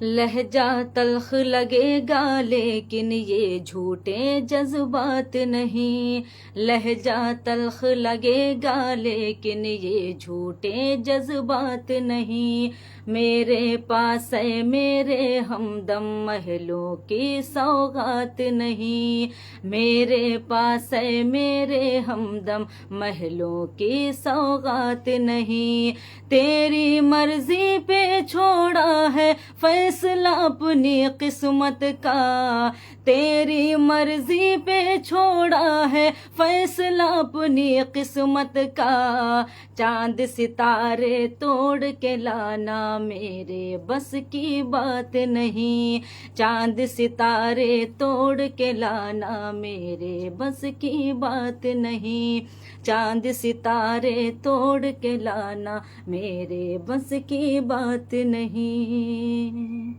लहजा तल्ख लगेगा लेकिन ये झूठे जज्बात नहीं। लहजा तल्ख लगेगा लेकिन ये झूठे जज्बात नहीं। मेरे पास है मेरे हमदम महलों की सौगात नहीं। मेरे पास है मेरे हमदम महलों की सौगात नहीं। तेरी मर्जी पे छोड़ा है फैसला अपनी किस्मत का। तेरी मर्जी पे छोड़ा है फैसला अपनी किस्मत का। चांद सितारे तोड़ के लाना मेरे बस की बात नहीं। चांद सितारे तोड़ के लाना मेरे बस की बात नहीं। चांद सितारे तोड़ के लाना मेरे बस की बात नहीं।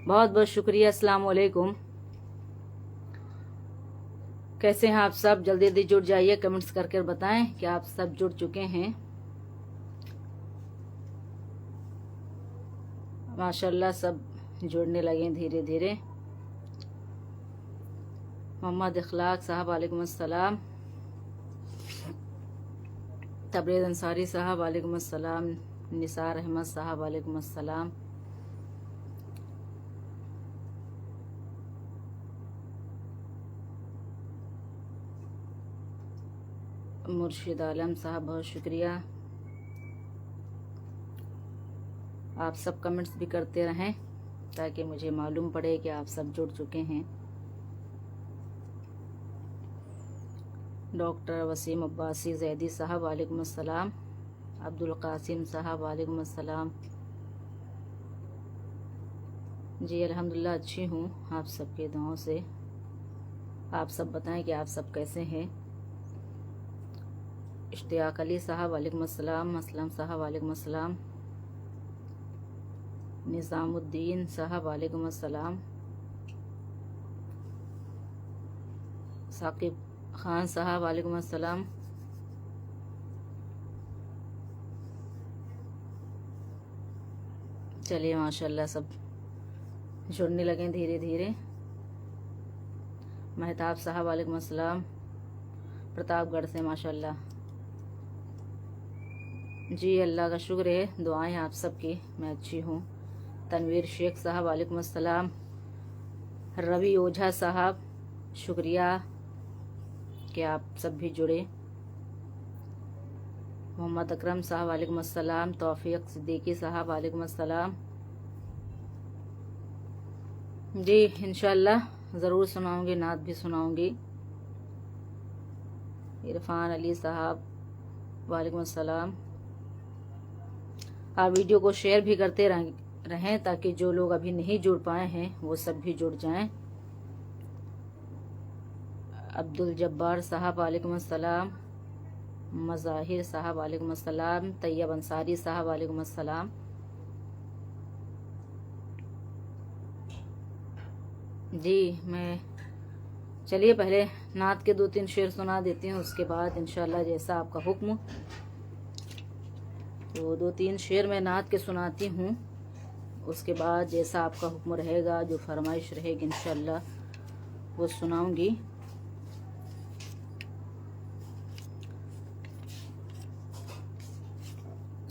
बहुत बहुत शुक्रिया। अस्सलाम वालेकुम। कैसे हैं आप सब? जल्दी जल्दी जुड़ जाइए, कमेंट्स करके बताएं कि आप सब जुड़ चुके हैं। माशाल्लाह सब जुड़ने लगे धीरे धीरे। मोहम्मद इखलाक साहब वालेकुम अस्सलाम। तबरेज़ अंसारी साहब वालेकुम अस्सलाम। निसार अहमद साहब वालेकुम अस्सलाम। मुर्शिद आलम साहब बहुत शुक्रिया। आप सब कमेंट्स भी करते रहें ताकि मुझे मालूम पड़े कि आप सब जुड़ चुके हैं। डॉक्टर वसीम अब्बासी जैदी साहब वालेकुम अस्सलाम। अब्दुल कासिम साहब वालेकुम अस्सलाम। जी अल्हम्दुलिल्लाह अच्छी हूँ आप सबके दुआओं से। आप सब बताएं कि आप सब कैसे हैं। इश्तियाक अली साहब वालेकुम अस्सलाम। असलम साहब वालेकुम अस्सलाम। निज़ामुद्दीन साहब वालेकुम अस्सलाम। साकिब खान साहब वालेकुम अस्सलाम। चलिए माशाल्लाह सब जुड़ने लगे धीरे धीरे। महताब साहब वालेकुम अस्सलाम। प्रतापगढ़ से माशाल्लाह। जी अल्लाह का शुक्र है, दुआएं आप सबकी, मैं अच्छी हूँ। तनवीर शेख साहब वालेकुम अस्सलाम। रवि ओझा साहब शुक्रिया कि आप सब भी जुड़े। मोहम्मद अकरम साहब वालेकुम अस्सलाम। तौफीक सिद्दीकी साहब वालेकुम अस्सलाम। जी इंशाल्लाह ज़रूर सुनाऊंगी, नात भी सुनाऊंगी। इरफान अली साहब वालेकुम अस्सलाम। आप वीडियो को शेयर भी करते रहें ताकि जो लोग अभी नहीं जुड़ पाए हैं वो सब भी जुड़ जाएं। अब्दुल जब्बार साहब वालेकुम अस्सलाम। मज़ाहिर साहब वालेकुम अस्सलाम। तैयब अंसारी साहब वालेकुम अस्सलाम। जी मैं चलिए पहले नात के 2-3 शेर सुना देती हूँ, उसके बाद इंशाल्लाह जैसा आपका हुक्म। तो 2-3 शेर मैं नात के सुनाती हूँ, उसके बाद जैसा आपका हुक्म रहेगा, जो फरमाइश रहेगी इंशाल्लाह वो सुनाऊंगी।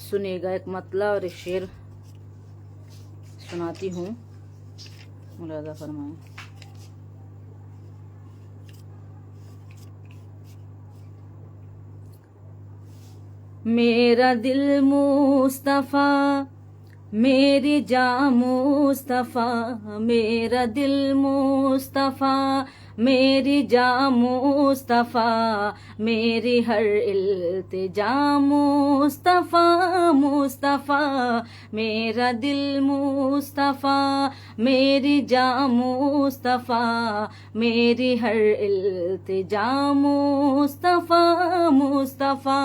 सुनिएगा, एक मतला और एक शेर सुनाती हूँ, मुलाज़ा फरमाएं। मेरा दिल मुस्तफ़ा मेरी जान मुस्तफ़ा। मेरा दिल मुस्तफ़ा मेरी जान मुस्तफ़ा। मेरी हर इल्तिजा मुस्तफ़ा मुस्तफ़ा। मेरा दिल मुस्तफ़ा मेरी जान मुस्तफ़ा। मेरी हर इल्तिजा मुस्तफ़ा मुस्तफ़ा।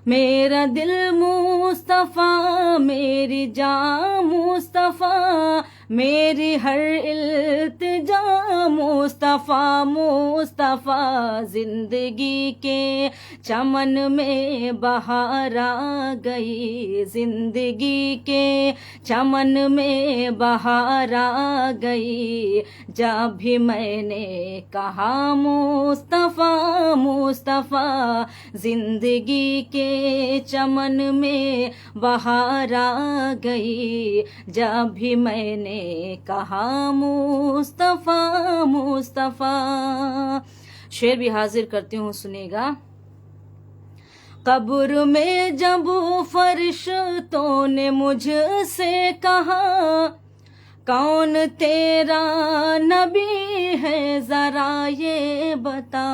मेरा दिल मुस्तफ़ा मेरी जान मुस्तफ़ा। मेरी हर इल्तिजा मुस्तफ़ा मुस्तफ़ा, जिंदगी के चमन में बहार आ गई, जिंदगी के चमन में बहार आ गई। जब भी मैंने कहा मुस्तफ़ा मुस्तफ़ा, जिंदगी के चमन में बहार आ गई। जब भी मैंने कहा मुस्तफ़ा मुस्तफ़ा। शेर भी हाजिर करती हूँ, सुनेगा। कब्र में जब फरिश्तों ने मुझसे कहा, कौन तेरा नबी है जरा ये बता।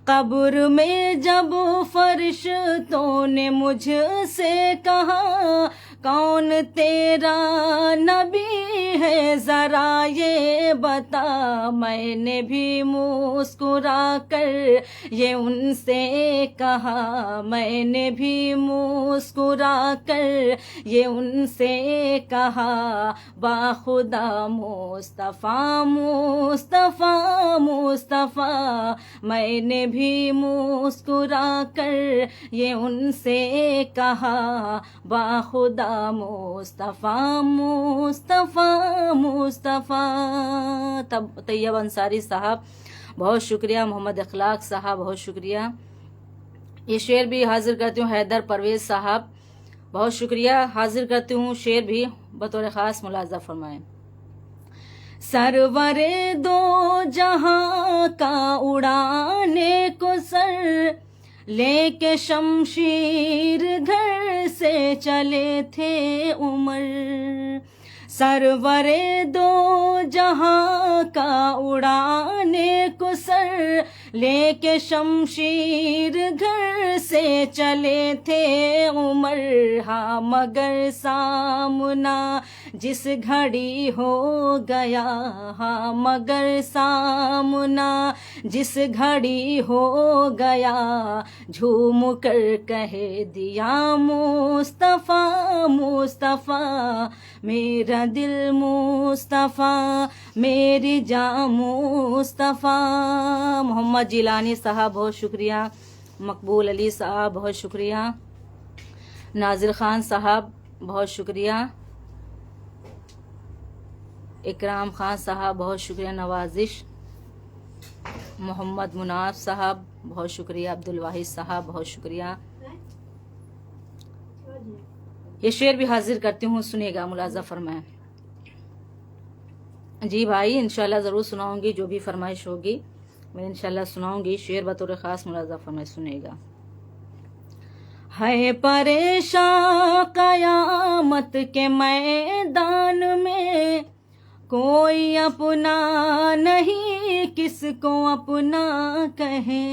कब्र में जब फरिश्तों ने मुझसे कहा, कौन तेरा नबी है जरा ये बता। मैंने भी मुस्कुरा कर ये उनसे कहा, मैंने भी मुस्कुरा कर ये उनसे कहा। बाखुदा मुस्तफ़ा मुस्तफ़ा मुस्तफ़ा, मैंने भी मुस्कुरा कर ये उनसे कहा। बाखुदा मुस्तफ़ा मुस्तफ़ा मुस्तफ़ा। तब तैयब अंसारी साहब बहुत शुक्रिया, मोहम्मद अखलाक साहब बहुत शुक्रिया। ये शेर भी हाजिर करती हूँ, हैदर परवेज साहब बहुत शुक्रिया। हाजिर करती हूँ शेर भी, बतौर ख़ास मुलाजा फरमाएं। सरवरे दो जहां का उड़ाने को सर, लेके शमशीर घर से चले थे उमर। सरवरे दो जहां का उड़ाने को सर, लेके शमशीर घर से चले थे उमर। हाँ मगर सामना जिस घड़ी हो गया, हाँ मगर सामना जिस घड़ी हो गया, झूम कर कह दिया मुस्तफ़ा मुस्तफ़ा। मेरा दिल मुस्तफ़ा, मेरी जान मुस्तफ़ा। मोहम्मद जिलानी साहब बहुत शुक्रिया, मकबूल अली साहब बहुत शुक्रिया, नाजिर खान साहब बहुत शुक्रिया, इकराम खान साहब बहुत शुक्रिया, नवाजिश, मोहम्मद मुनाफ साहब बहुत शुक्रिया, अब्दुल वाहिद साहब बहुत शुक्रिया। ये शेर भी हाजिर करती हूँ, सुनेगा, मुलाजा फरमाएं। जी भाई इंशाल्लाह ज़रूर सुनाऊंगी, जो भी फरमाइश होगी मैं इंशाल्लाह सुनाऊंगी। शेर बतौर ख़ास मुलाजा फरमाएं, सुनेगा। है परेशान क़यामत के मैदान में, कोई अपना नहीं किसको अपना कहे।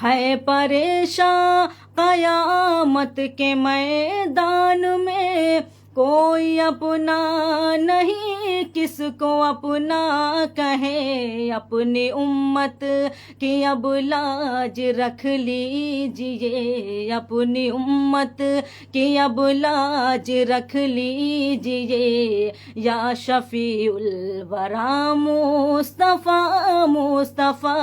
है परेशान क़यामत के मैदान में, कोई अपना नहीं किसको अपना कहे। अपनी उम्मत की अब लाज रख लीजिए, अपनी उम्मत की अब लाज रख लीजिए। या शफीउल वरा मुस्तफ़ा मुस्तफ़ा,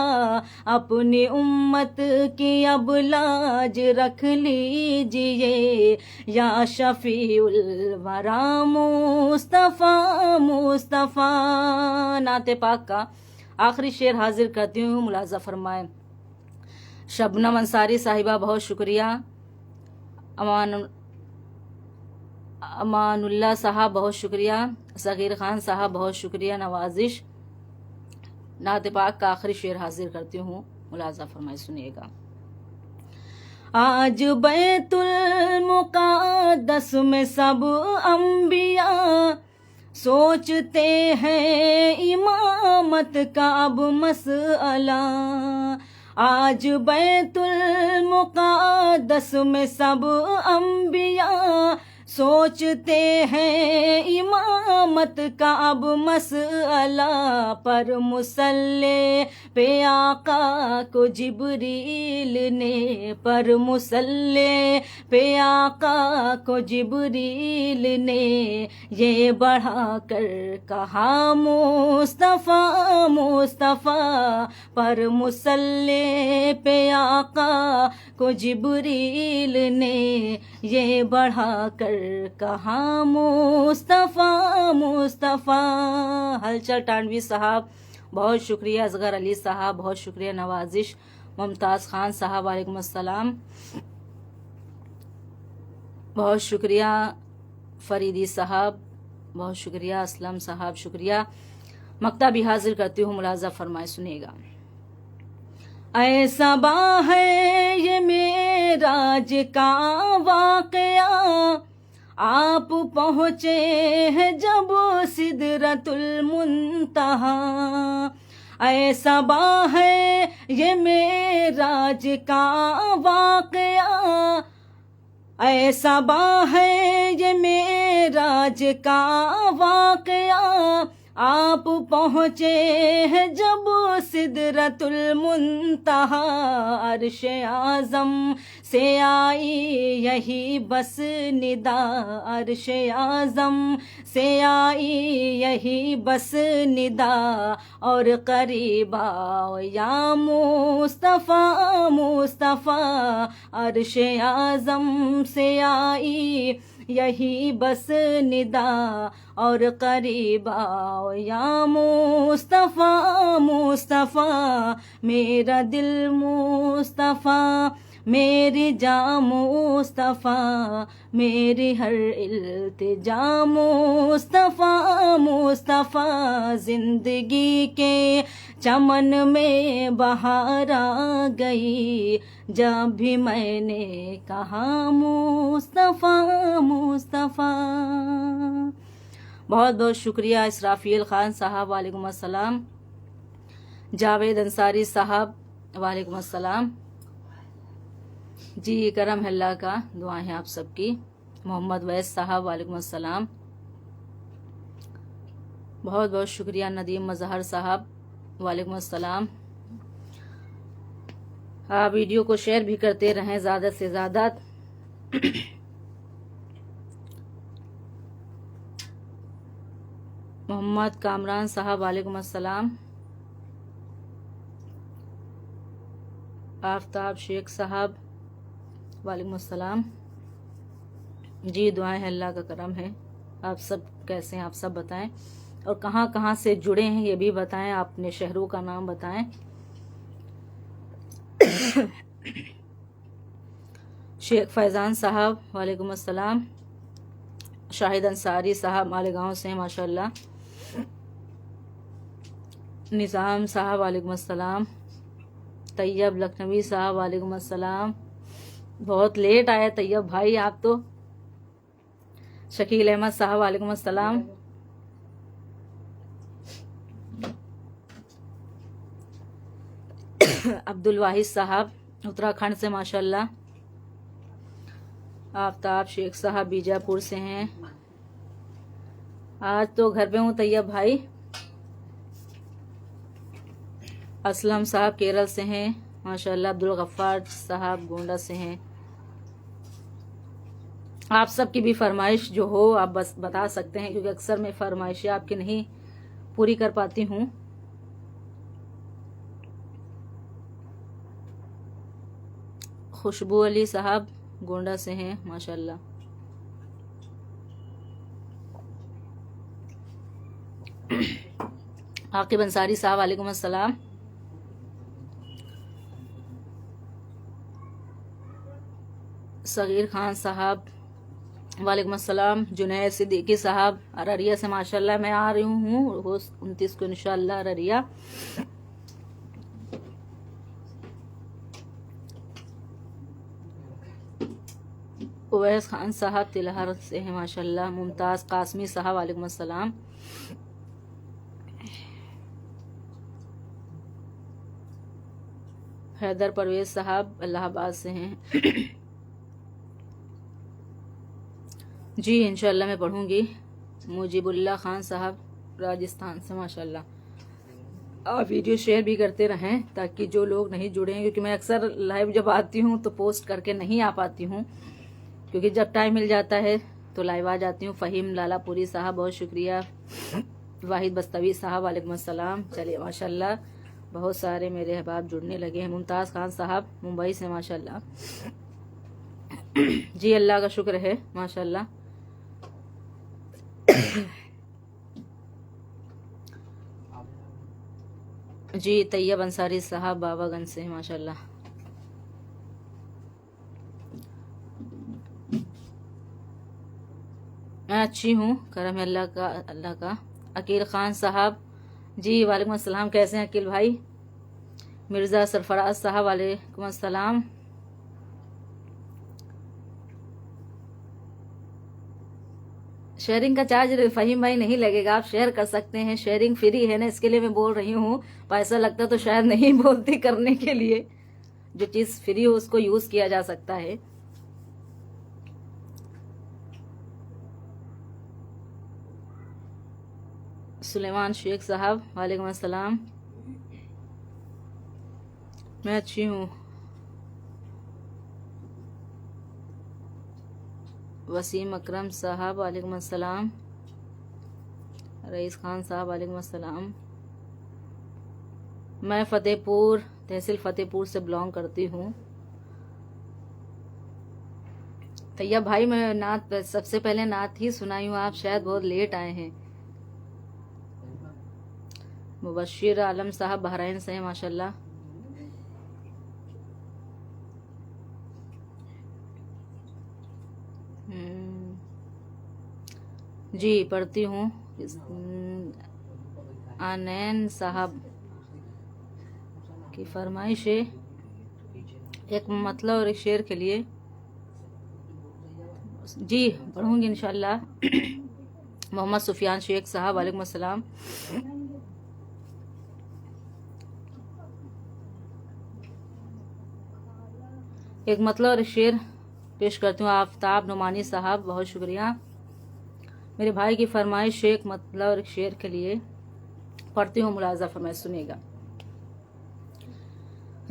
अपनी उम्मत की अब लाज रख लीजिए। या शफीउल वरा मुस्तफ़ा मुस्तफ़ा। नाते पाक का आखिरी शेर हाजिर करती हूँ, मुलाजा फरमाएं। शबनम अंसारी साहिबा बहुत शुक्रिया, अमानुल्लाह साहब बहुत शुक्रिया, सगीर खान साहब बहुत शुक्रिया, नवाजिश। नाते पाक का आखिरी शेर हाजिर करती हूँ, मुलाजा फरमाएं, सुनिएगा। आज बैतुल मुक़द्दस में सब अंबिया सोचते हैं इमामत का अब मसला। आज बैतुल मुक़द्दस में सब अंबिया सोचते हैं इमामत का अब मसला, पर मुसल्ले पे आका को जिब्रील ने, पर मुसल्ले पे आका को जिब्रील ने ये बढ़ा कर कहा मुस्तफ़ा मुस्तफ़ा, पर मुसल्ले पे आका को जिब्रील ने ये बढ़ा कर कहा मुस्तफ़ा मुस्तफ़ा। हलचल टांडवी साहब बहुत शुक्रिया, असगर अली साहब बहुत शुक्रिया, नवाजिश मुमताज़ खान साहब वालेकुम अस्सलाम बहुत शुक्रिया, फरीदी साहब बहुत शुक्रिया, असलम साहब शुक्रिया। मक्ता भी हाजिर करती हूँ, मुलाजा फरमाए सुनिएगा। ऐसा बा है ये मेराज का वाक़या, आप पहुँचे हैं जब सिदरतुल मुंतहा। ऐसा बा है ये मेराज का वाक़या, ऐसा बा है ये मेराज का वाक़या, आप पहुँचे हैं जब सिदरतुल मुंतहा। अर्श आज़म से आई यही बस निदा, अर्श आज़म से आई यही बस निदा, और करीब आओ या मुस्तफ़ा मुस्तफ़ा। अर्श आज़म से आई यही बस निदा, और करीब आओ या मुस्तफ़ा मुस्तफ़ा। मेरा दिल मुस्तफ़ा, मेरी जान मुस्तफ़ा, मेरी हर इल्तिजा मुस्तफ़ा मुस्तफ़ा। जिंदगी के चमन में बहार आ गई जब भी मैंने कहा मुस्तफ़ा मुस्तफ़ा। बहुत बहुत शुक्रिया इसराफील खान साहब वालेकुम अस्सलाम, जावेद अंसारी साहब वालेकुम अस्सलाम जी, करम है अल्लाह का, दुआएं हैं आप सबकी। मोहम्मद वैस साहब वालेकुम अस्सलाम बहुत बहुत शुक्रिया। नदीम मजहर साहब वालेकुम अस्सलाम। आप वीडियो को शेयर भी करते रहें ज़्यादा से ज़्यादा। मोहम्मद कामरान साहब वालेकुम अस्सलाम। आफ्ताब शेख साहब वालेकुम अस्सलाम जी, दुआएं हैं अल्लाह का करम है। आप सब कैसे हैं, आप सब बताएं, और कहाँ कहाँ से जुड़े हैं ये भी बताएं, अपने शहरों का नाम बताएं। शेख फैज़ान साहब वालेकुम अस्सलाम, शाहिद अंसारी साहब मालेगांव से हैं माशाल्लाह। निज़ाम साहब वालेकुम अस्सलाम, तैयब लखनवी साहब वालेकुम अस्सलाम। बहुत लेट आए तैयब भाई आप तो। शकील अहमद साहब वालेकुम अस्सलाम। अब्दुल वाहिद साहब उत्तराखंड से माशाल्लाह। आफ्ताब शेख साहब बीजापुर से हैं। आज तो घर पे हूँ तैयब भाई। असलम साहब केरल से हैं माशाल्लाह। अब्दुल गफ्फार साहब गोंडा से हैं। आप सबकी भी फरमाइश जो हो आप बस बता सकते हैं, क्योंकि अक्सर मैं फरमाइशें आपकी नहीं पूरी कर पाती हूँ। खुशबू अली साहब गोंडा से हैं माशाल्लाह। आकिब अंसारी साहब वालेकुम अस्सलाम। सगीर खान साहब वालेकुम अस्सलाम। जुनैद सिद्दीकी साहब अररिया से माशाल्लाह। मैं आ रही हूँ 29 को इंशाल्लाह अररिया। उवैस खान साहब तिलहर से हैं माशाल्लाह। मुमताज़ कासमी साहब वालेकुम अस्सलाम। हैदर परवेज साहब इलाहाबाद से हैं। जी इंशाल्लाह मैं पढ़ूंगी। मुजीबुल्लाह खान साहब राजस्थान से, माशाल्लाह। आप वीडियो शेयर भी करते रहें ताकि जो लोग नहीं जुड़े हैं, क्योंकि मैं अक्सर लाइव जब आती हूँ तो पोस्ट करके नहीं आ पाती हूँ, क्योंकि जब टाइम मिल जाता है तो लाइव आ जाती हूँ। फ़हीम लालापुरी साहब बहुत शुक्रिया। वाहिद बस्तवी साहब वालेकुम अस्सलाम। चलिए माशाल्लाह बहुत सारे मेरे अहबाब जुड़ने लगे हैं। मुमताज़ खान साहब मुंबई से, माशाल्लाह। जी अल्लाह का शुक्र है, माशाल्लाह। जी तैयब अंसारी साहब बाबागंज से, माशाल्लाह। मैं अच्छी हूँ, करम है अल्लाह का। अकील खान साहब जी वालेकुम अस्सलाम, कैसे हैं अकील भाई। मिर्ज़ा सरफराज साहब वालेकुम अस्सलाम। शेयरिंग का चार्ज फ़हीम भाई नहीं लगेगा, आप शेयर कर सकते हैं, शेयरिंग फ्री है ना, इसके लिए मैं बोल रही हूँ। पैसा लगता तो शायद नहीं बोलती करने के लिए। जो चीज़ फ्री हो उसको यूज़ किया जा सकता है। सुलेमान शेख साहब वालेकुम अस्सलाम। मैं अच्छी हूँ। वसीम अकरम साहब वालेकुम अस्सलाम। रईस खान साहब वालेकुम अस्सलाम। मैं फतेहपुर, तहसील फतेहपुर से बिलोंग करती हूँ। तैयब भाई मैं नात सबसे पहले नात ही सुनाई हूँ, आप शायद बहुत लेट आए हैं। मुबश्शिर आलम साहब बहरीन से हैं, माशाल्लाह। जी पढ़ती हूँ। आनैन साहब की फरमाइश है एक मतलब और एक शेर के लिए। जी पढ़ूंगी इंशाल्लाह। मोहम्मद सुफियान शेख साहब वालेकुम अस्सलाम। एक मतलब और शेर पेश करती हूँ। आफ्ताब नुमानी साहब बहुत शुक्रिया। मेरे भाई की फरमाइश एक मतलब और शेर के लिए पढ़ती हूँ, मुलाजा फरमाइश सुनिएगा।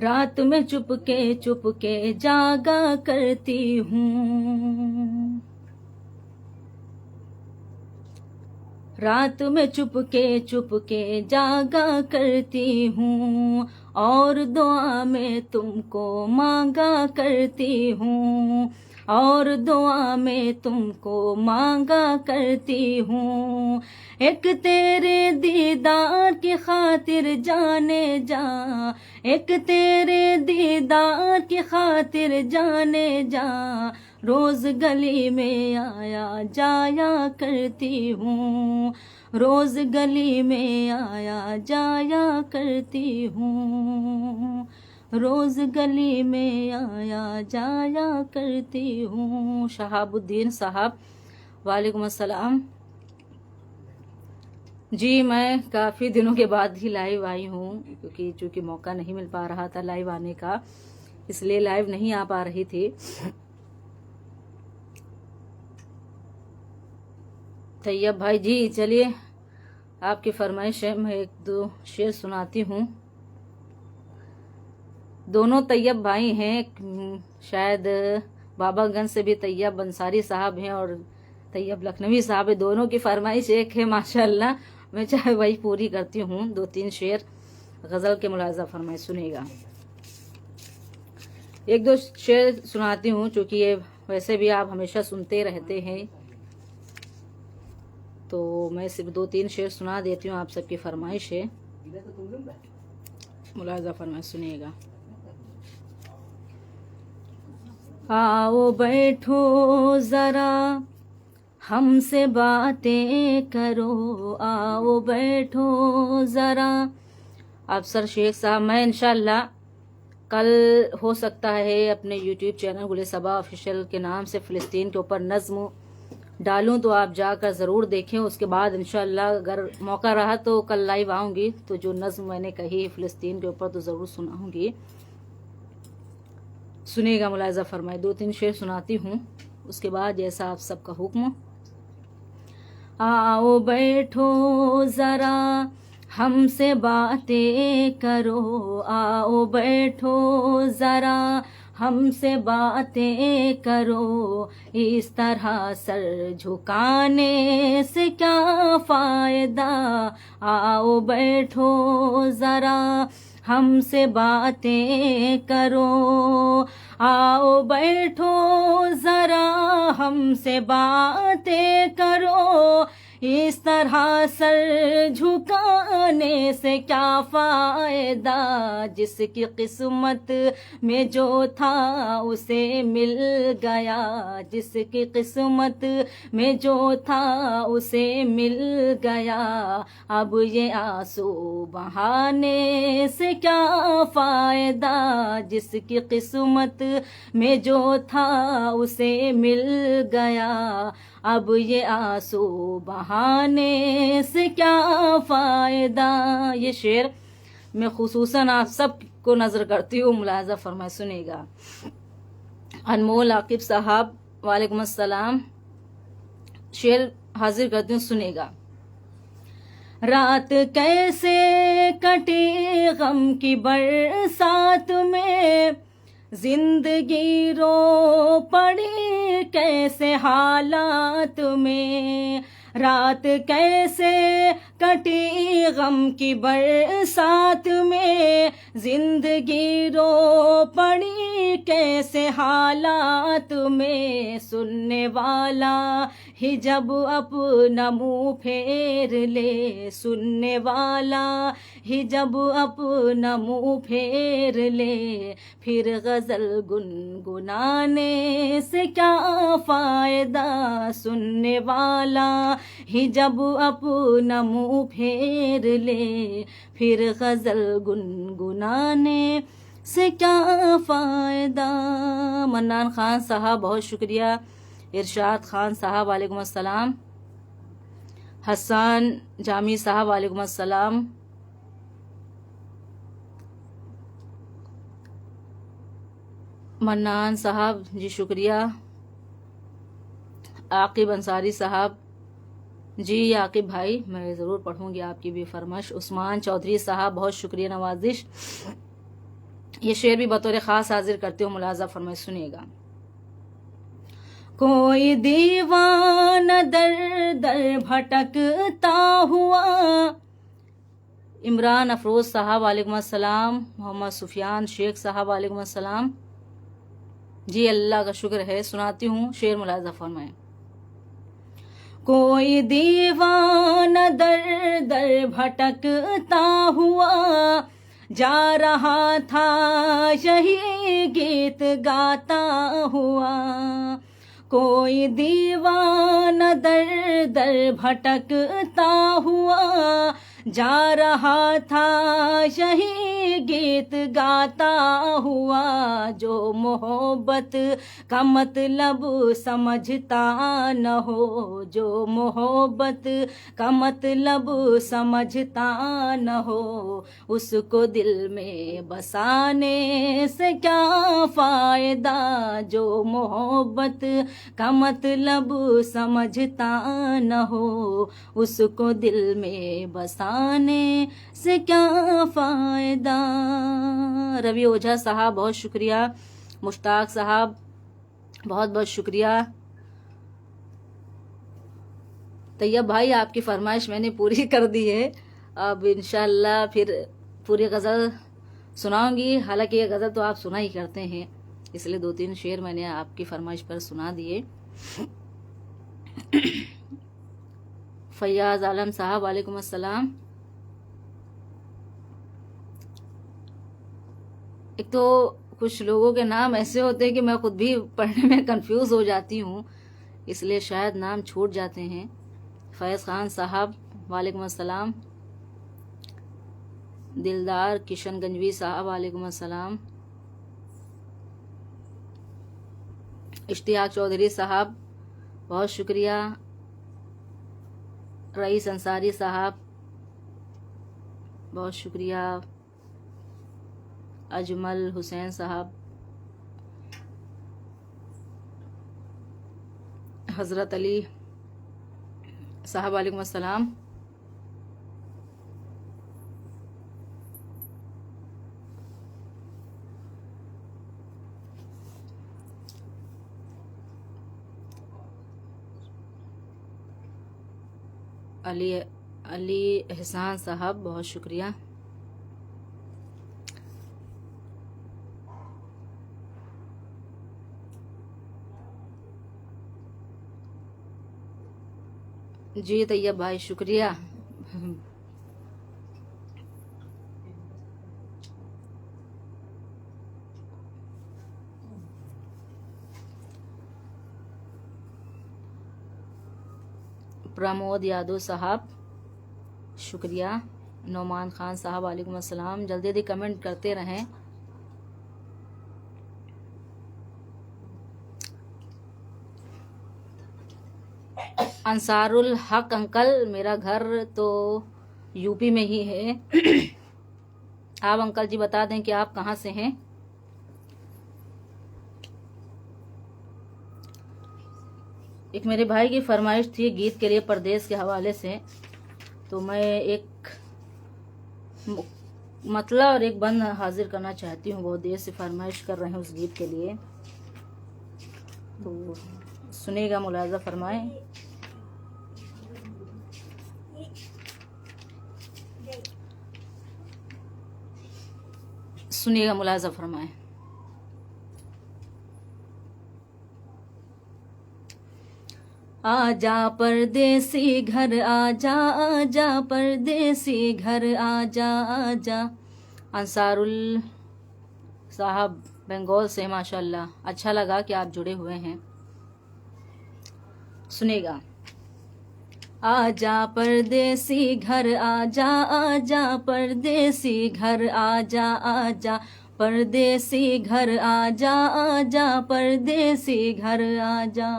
रात में चुपके जागा करती हूँ, रात में चुपके जागा करती हूँ, और दुआ में तुमको मांगा करती हूँ, और दुआ में तुमको मांगा करती हूँ। एक तेरे दीदार की खातिर जाने जा, एक तेरे दीदार की खातिर जाने जा, रोज गली में आया जाया करती हूँ, रोज गली में आया जाया करती हूँ, रोज गली में आया जाया करती हूँ। शहाबुद्दीन साहब वालेकुम अस्सलाम। जी मैं काफ़ी दिनों के बाद ही लाइव आई हूँ, क्योंकि चूँकि मौका नहीं मिल पा रहा था लाइव आने का, इसलिए लाइव नहीं आ पा रही थी। तैयब भाई जी चलिए आपकी फरमाइश है, मैं एक दो शेर सुनाती हूँ। दोनों तैयब भाई हैं, शायद बाबागंज से भी तैयब अंसारी साहब हैं और तैयब लखनवी साहब है, दोनों की फरमाइश एक है माशाल्लाह। मैं चाहे वही पूरी करती हूँ। दो तीन शेर गज़ल के मुलाजा फरमाइश सुनिएगा। एक दो शेर सुनाती हूँ, चूँकि ये वैसे भी आप हमेशा सुनते रहते हैं, तो मैं सिर्फ दो तीन शेर सुना देती हूँ, आप सबकी फरमाइश है, मुलाजा फरमाइश सुनिएगा। आओ बैठो जरा हमसे बातें करो, आओ बैठो जरा। अफसर शेख साहब, मैं इंशाल्लाह कल हो सकता है अपने यूट्यूब चैनल गुले सबा ऑफिशियल के नाम से फ़िलिस्तीन के ऊपर नज़्म डालूं, तो आप जाकर ज़रूर देखें। उसके बाद इंशाल्लाह अगर मौका रहा तो कल लाइव आऊँगी, तो जो नज़्म मैंने कही फ़िलिस्तीन के ऊपर तो ज़रूर सुनाऊँगी। सुनिएगा, मुलाजा फरमाए। दो तीन शेर सुनाती हूँ। उसके बाद जैसा आप सबका हुक्म। आओ बैठो जरा हमसे बातें करो, आओ बैठो जरा हमसे बातें करो, इस तरह सर झुकाने से क्या फायदा। आओ बैठो जरा हमसे बातें करो, आओ बैठो जरा हमसे बातें करो, इस तरह सर झुकाने से क्या फायदा। जिसकी किस्मत में जो था उसे मिल गया, जिसकी किस्मत में जो था उसे मिल गया, अब ये आंसू बहाने से क्या फायदा। जिसकी किस्मत में जो था उसे मिल गया, अब ये आंसू बहाने से क्या फायदा। ये शेर मैं खुसूसन आप सब को नजर करती हूँ, मुलाजा फरमाए सुनेगा। अनमोल आकिब साहब वालेकुम अस्सलाम, शेर हाजिर करती हूँ, सुनेगा। रात कैसे कटी गम की बरसात में, जिंदगी रो पड़ी कैसे हालात में। रात कैसे कटी गम की बरसात में, जिंदगी रो पड़ी कैसे हालात में। सुनने वाला ही जब अपना मुंह फेर ले, सुनने वाला ही जब अपना मुंह फेर ले, फिर गजल गुनगुनाने से क्या फायदा। सुनने वाला ही जब अपना मुंह फेर ले, फिर गजल गुनगुनाने से क्या फायदा। मन्नान खान साहब बहुत शुक्रिया। इरशाद खान साहब वालेकुम अस्सलाम। हसन जामी साहब वालेकुम अस्सलाम। मन्नान साहब जी शुक्रिया। आकिब अंसारी साहब जी, आकिब भाई मैं ज़रूर पढ़ूंगी आपकी भी फरमाइश। उस्मान चौधरी साहब बहुत शुक्रिया नवाजिश। ये शेर भी बतौर ख़ास हाजिर करते हो, मुलाजा फरमाइश सुनिएगा। कोई दीवाना दर दर भटकता हुआ। इमरान अफरोज साहब वालेकुम अस्सलाम। मोहम्मद सुफियान शेख साहब वालेकुम अस्सलाम। जी अल्लाह का शुक्र है, सुनाती हूँ शेर, मुलाजा फरमाएं। कोई दीवाना दर दर भटकता हुआ, जा रहा था यही गीत गाता हुआ। कोई दीवाना दर दर भटकता हुआ, जा रहा था यही गीत गाता हुआ। जो मोहब्बत का मतलब समझता न हो, जो मोहब्बत का मतलब समझता न हो, उसको दिल में बसाने से क्या फायदा। जो मोहब्बत का मतलब समझता न हो, उसको दिल में बसाने से क्या फायदा। रवि ओझा साहब बहुत शुक्रिया। मुश्ताक साहब बहुत बहुत शुक्रिया। तैयब भाई आपकी फरमाइश मैंने पूरी कर दी है, अब इंशाल्लाह फिर पूरी गज़ल सुनाऊंगी। हालांकि ये गज़ल तो आप सुना ही करते हैं, इसलिए 2-3 शेर मैंने आपकी फरमाइश पर सुना दिए। फैयाज आलम साहब वालेकुम अस्सलाम। एक तो कुछ लोगों के नाम ऐसे होते हैं कि मैं खुद भी पढ़ने में कंफ्यूज हो जाती हूँ, इसलिए शायद नाम छूट जाते हैं। फैज़ खान साहब वालेकुम अस्सलाम। दिलदार किशनगंजवी साहब वालेकुम अस्सलाम। इश्तियाक चौधरी साहब बहुत शुक्रिया। रईस अंसारी साहब बहुत शुक्रिया। अजमल हुसैन साहब, हज़रत अली साहब वालेकुम अस्सलाम। अली अली एहसान साहब बहुत शुक्रिया। जी तैयब भाई शुक्रिया। प्रमोद यादव साहब शुक्रिया। नौमान खान साहब वालेकुम अस्सलाम। जल्दी जल्दी कमेंट करते रहें। अंसारुल हक अंकल, मेरा घर तो यूपी में ही है। आप अंकल जी बता दें कि आप कहाँ से हैं। एक मेरे भाई की फरमाइश थी गीत के लिए परदेश के हवाले से, तो मैं एक मतला और एक बंद हाजिर करना चाहती हूँ। बहुत देर से फरमाइश कर रहे हैं उस गीत के लिए, तो सुनेगा, मुलाजा फरमाएं। सुनिएगा, मुलाजा फरमाएं। आजा परदेसी घर आजा, आजा परदेसी घर आजा, आजा। अंसारुल साहब बंगाल से, माशाल्लाह, अच्छा लगा कि आप जुड़े हुए हैं। सुनेगा। आजा परदेसी घर आजा, आजा परदेसी घर आजा, आजा परदेसी घर आजा, आजा परदेसी घर आजा।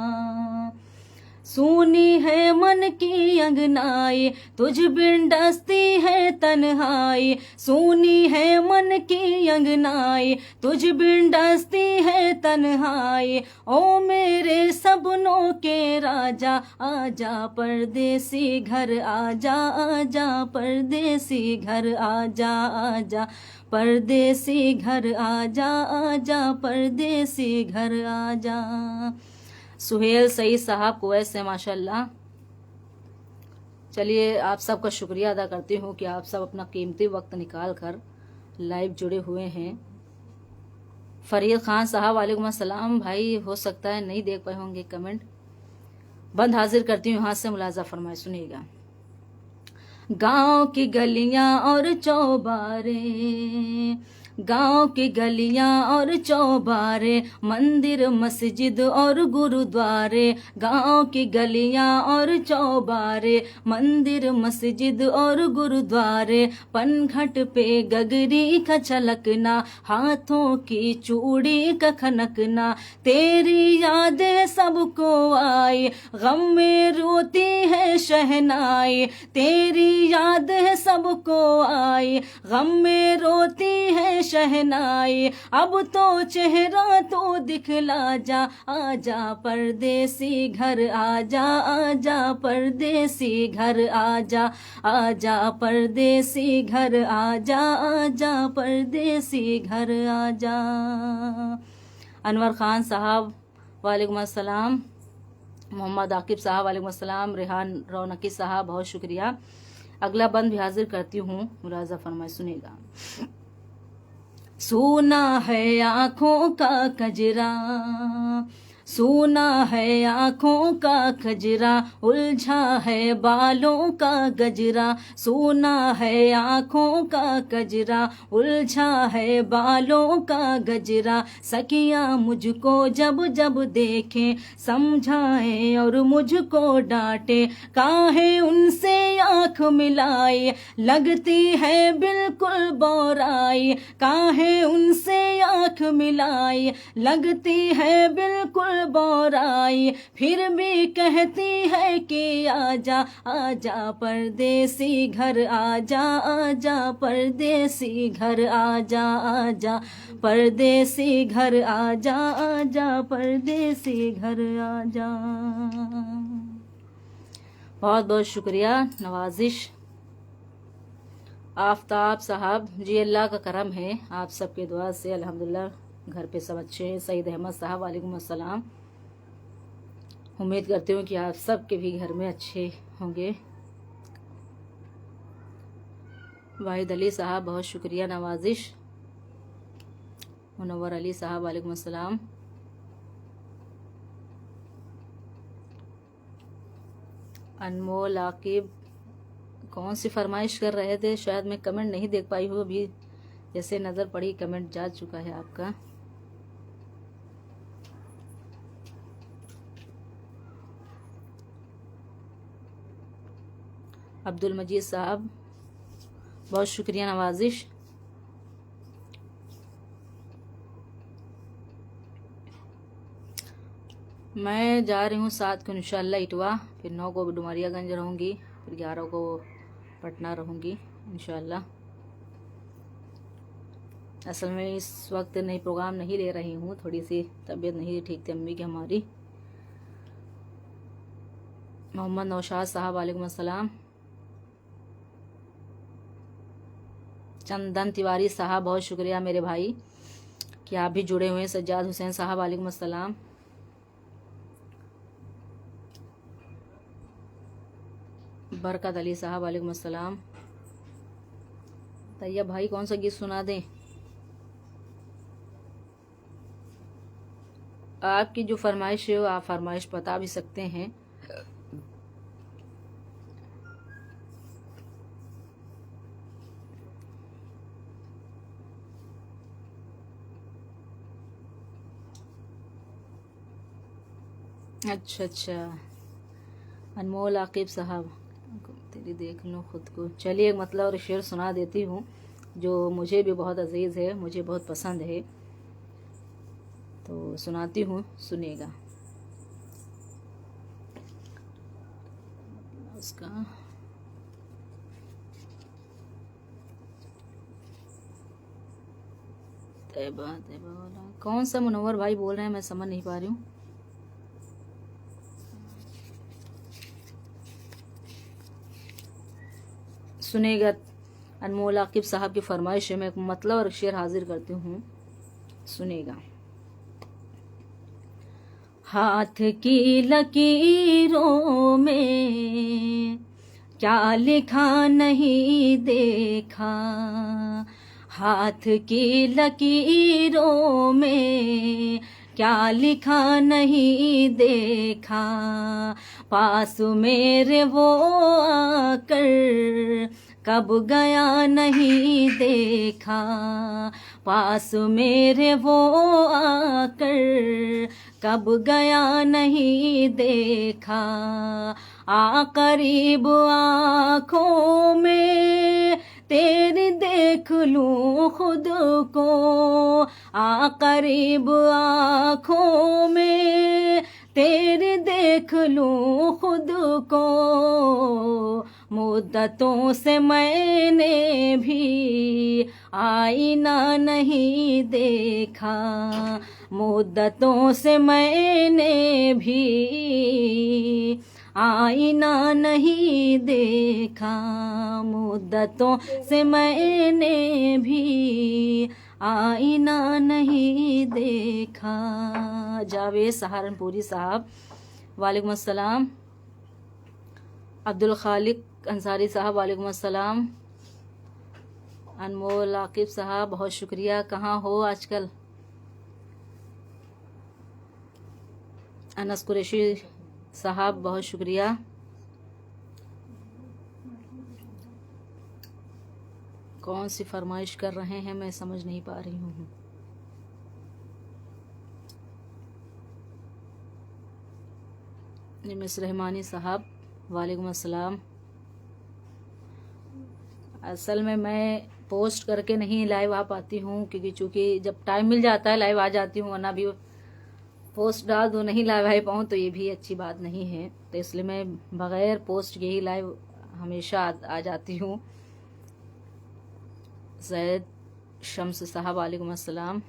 सूनी है मन की अंगनाई, तुझ बिन डसती है तन्हाई। सूनी है मन की अंगनाई, तुझ बिन डसती है तन्हाई। ओ मेरे सपनों के राजा, आजा परदेसी घर आजा, आजा परदेसी घर आजा, आजा परदेसी घर आजा, आजा परदेसी घर आजा। सुहेल सईद साहब कुवैत से, माशाल्लाह। चलिए, आप सबका शुक्रिया अदा करती हूँ कि आप सब अपना कीमती वक्त निकाल कर लाइव जुड़े हुए हैं। फरीद खान साहब वालेकुम अस्सलाम। भाई हो सकता है नहीं देख पाए होंगे कमेंट, बंद हाजिर करती हूँ, हाथ से मुलाजा फरमाए। सुनिएगा। गांव की गलियां और चौबारे, गांव की गलियां और चौबारे, मंदिर मस्जिद और गुरुद्वारे। गांव की गलियां और चौबारे, मंदिर मस्जिद और गुरुद्वारे। पनघट पे गगरी का छलकना, हाथों की चूड़ी का खनकना। तेरी यादें सबको आई, गम में रोती है शहनाई। तेरी यादें सबको आई, गम में रोती है शहनाई। अब तो चेहरा तो दिखला जा, आजा परदेसी घर आजा, आजा परदेसी घर आजा, आजा परदेसी घर आजा, आजा परदेसी घर आजा। अनवर खान साहब वालेकुम अस्सलाम। मोहम्मद आकिब साहब वालेकुम अस्सलाम। रेहान रौनकी साहब बहुत शुक्रिया। अगला बंद भी हाजिर करती हूँ, मुलाजा फरमाए। सुनेगा। सोना है आँखों का कजरा, सोना है आँखों का कजरा, उलझा है बालों का गजरा। सोना है आँखों का कजरा, उलझा है बालों का गजरा। सखियाँ मुझको जब जब देखें, समझाएं और मुझको डांटे। काहे उनसे आँख मिलाई, लगती है बिल्कुल बौराई। काहे उनसे आँख मिलाई, लगती है बिल्कुल बौराई, फिर भी कहती है कि आजा आजा परदेसी घर, आजा आजा परदेसी घर, आजा आजा परदेसी घर, आजा आजा परदेसी घर आजा। बहुत बहुत शुक्रिया नवाजिश आफ्ताब साहब जी, अल्लाह का करम है आप सबके दुआ से अल्हम्दुलिल्लाह घर पे सब अच्छे हैं। सईद अहमद साहब वालेकुम अस्सलाम, उम्मीद करती हूँ कि आप सबके भी घर में अच्छे होंगे। वाहिद अली साहब बहुत शुक्रिया नवाजिश। मुनव्वर अली साहब वालेकुम अस्सलाम। अनमोल आकिब कौन सी फरमाइश कर रहे थे, शायद मैं कमेंट नहीं देख पाई हूँ अभी, जैसे नज़र पड़ी कमेंट जा चुका है आपका। अब्दुल मजीद साहब बहुत शुक्रिया नवाजिश। मैं जा रही हूँ 7 को इंशाल्लाह इटवा, फिर 9 को डुमरियागंज रहूँगी, फिर 11 को पटना रहूँगी इंशाल्लाह। असल में इस वक्त नई प्रोग्राम नहीं ले रही हूँ, थोड़ी सी तबीयत नहीं ठीक थी अम्मी की हमारी। मोहम्मद नौशाद साहब वालेकुम अस्सलाम। चंदन तिवारी साहब बहुत शुक्रिया मेरे भाई कि आप भी जुड़े हुए हैं। सज्जाद हुसैन साहब वालेकुम अस्सलाम। बरकत अली साहब वालेकुम अस्सलाम। तैयब भाई कौन सा गीत सुना दें? आपकी जो फरमाइश है आप फरमाइश बता भी सकते हैं। अच्छा अच्छा, अनमोल आकिब साहब तेरी देख लो खुद को। चलिए एक मतलब और शेर सुना देती हूँ जो मुझे भी बहुत अजीज़ है, मुझे बहुत पसंद है, तो सुनाती हूँ, सुनिएगा। उसका तैबा तैबा वाला कौन सा मुनव्वर भाई बोल रहे हैं, मैं समझ नहीं पा रही हूँ। सुनेगा अनमोल आकिब साहब की फरमाइश है, मैं एक मतलब और शेर हाजिर करती हूँ, सुनेगा। हाथ की लकीरों में क्या लिखा नहीं देखा, हाथ की लकीरों में क्या लिखा नहीं देखा, पास मेरे वो आकर कब गया नहीं देखा, पास मेरे वो आकर कब गया नहीं देखा, आ करीब आँखों में तेरी देख लूं खुद को, आ करीब आँखों में तेरी देख लूं खुद को, मुद्दतों से मैंने भी आईना नहीं देखा, मुद्दतों से मैंने भी आईना नहीं देखा, मुद्दतों से मैंने भी आईना नहीं देखा। जावेद सहारनपुरी साहब वालेकुम अस्सलाम। अब्दुल खालिक अंसारी साहब वालेकुम अस्सलाम। अनमोल आकिब साहब बहुत शुक्रिया, कहाँ हो आजकल? अनस कुरैशी साहब बहुत शुक्रिया। कौन सी फरमाइश कर रहे हैं मैं समझ नहीं पा रही हूँ। मिस रहमानी साहब वालेकुम अस्सलाम। असल में मैं पोस्ट करके नहीं लाइव आ पाती हूँ, क्योंकि चूँकि जब टाइम मिल जाता है लाइव आ जाती हूँ, वरना भी पोस्ट डाल दो नहीं लाइव आ पाऊँ तो ये भी अच्छी बात नहीं है, तो इसलिए मैं बगैर पोस्ट के ही लाइव हमेशा आ जाती हूँ। जैद शम्स साहब वालेकुम अस्सलाम।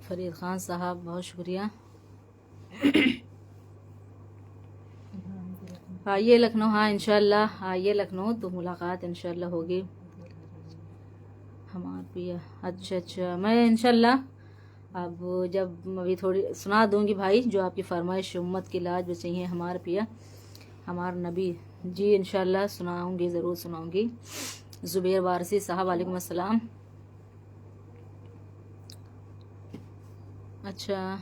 फरीद खान साहब बहुत शुक्रिया। आइए लखनऊ, हाँ इंशाल्लाह आइए लखनऊ तो मुलाकात इंशाल्लाह होगी हमारे पिया। अच्छा मैं इंशाल्लाह अब जब अभी थोड़ी सुना दूंगी भाई जो आपकी फरमाइश उम्मत की लाज बचाई है हमारे पिया हमारे नबी जी, इंशाल्लाह सुनाऊंगी, ज़रूर सुनाऊंगी। जुबैर वारसी साहब वालेकुम अस्सलाम। अच्छा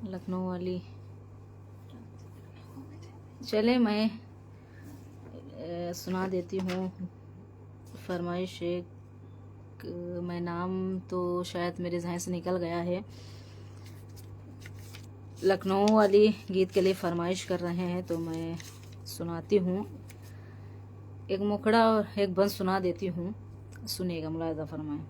लखनऊ वाली, चले मैं सुना देती हूँ फरमाइश एक, मैं नाम तो शायद मेरे जहन से निकल गया है। लखनऊ वाली गीत के लिए फरमाइश कर रहे हैं तो मैं सुनाती हूँ। एक मुखड़ा और एक बंद सुना देती हूँ, सुनिएगा, मुलाहिजा फरमाएं।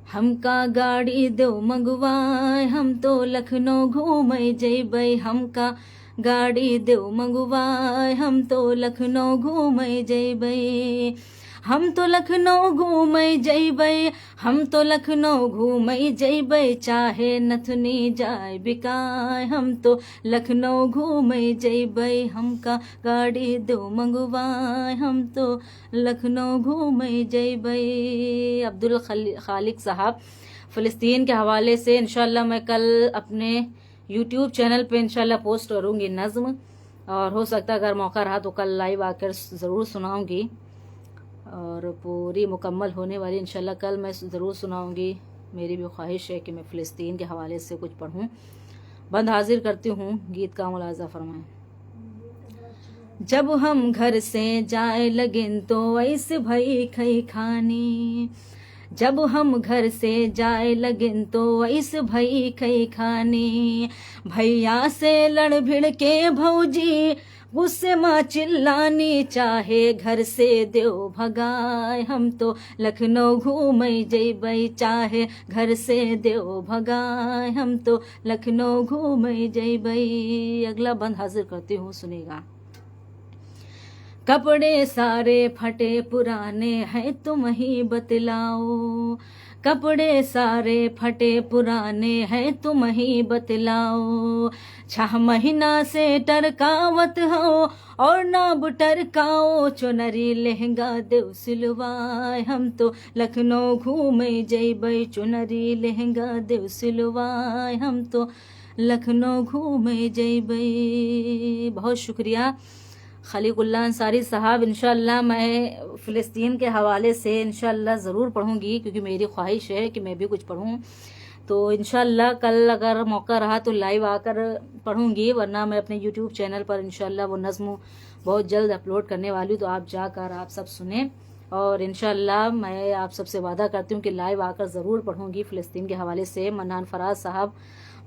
हमका गाड़ी दो मंगवाए हम तो लखनऊ घूमे जइबै, हमका गाड़ी दो मंगवाए हम तो लखनऊ घूमे जइबै, हम तो लखनऊ घूमे जइबै, हम तो लखनऊ घूमे जइबै, चाहे नथुनी जाए बिकाए, हम तो लखनऊ घूमे जइबै, हमका गाड़ी दो मंगवाए हम तो लखनऊ घूमे जइबै। अब्दुल खालिक साहब फ़लस्तीन के हवाले से इंशाल्लाह मैं कल अपने यूट्यूब चैनल पे इंशाल्लाह पोस्ट करूँगी नज़्म, और हो सकता है अगर मौका रहा तो कल लाइव आकर ज़रूर सुनाऊँगी, और पूरी मुकम्मल होने वाली इंशाल्लाह कल मैं ज़रूर सुनाऊँगी। मेरी भी ख्वाहिश है कि मैं फ़लस्तीन के हवाले से कुछ पढ़ूँ। बंद हाजिर करती हूँ, गीत का मुलाजा फरमाएं। जब हम घर से जाए लगिन तो ऐसे भई खई खानी, जब हम घर से जाए लगिन तो ऐसे भई खई खानी, भैया से लड़ भिड़ के भौजी गुस्से माँ चिल्लानी, चाहे घर से देव भगाए हम तो लखनऊ घूमे जइबै, चाहे घर से देव भगाए हम तो लखनऊ घूमे जइबै। अगला बंद हाजिर करती हूँ, सुनेगा। कपड़े सारे फटे पुराने हैं तुम ही बतलाओ, कपड़े सारे फटे पुराने हैं तुम ही बतलाओ, 6 महीना से टरकावत हो और ना टरकाओ, चुनरी लहंगा देव सिलवाए हम तो लखनऊ घूमे जइबै, चुनरी लहंगा देव सिलवाए हम तो लखनऊ घूमे जइबै। बहुत शुक्रिया खलीकुल्लाह अंसारी साहब। इंशाल्लाह मैं फ़लस्तीन के हवाले से इंशाल्लाह ज़रूर पढ़ूंगी, क्योंकि मेरी ख्वाहिश है कि मैं भी कुछ पढ़ूं। तो इंशाल्लाह कल अगर मौका रहा तो लाइव आकर पढ़ूंगी, वरना मैं अपने यूट्यूब चैनल पर इंशाल्लाह वो नज़्म बहुत जल्द अपलोड करने वाली हूँ, तो आप जाकर आप सब सुने। और इंशाल्लाह मैं आप सबसे वादा करती हूँ कि लाइव आकर ज़रूर पढ़ूंगी फ़लस्तीन के हवाले से। मन्नान फराज साहब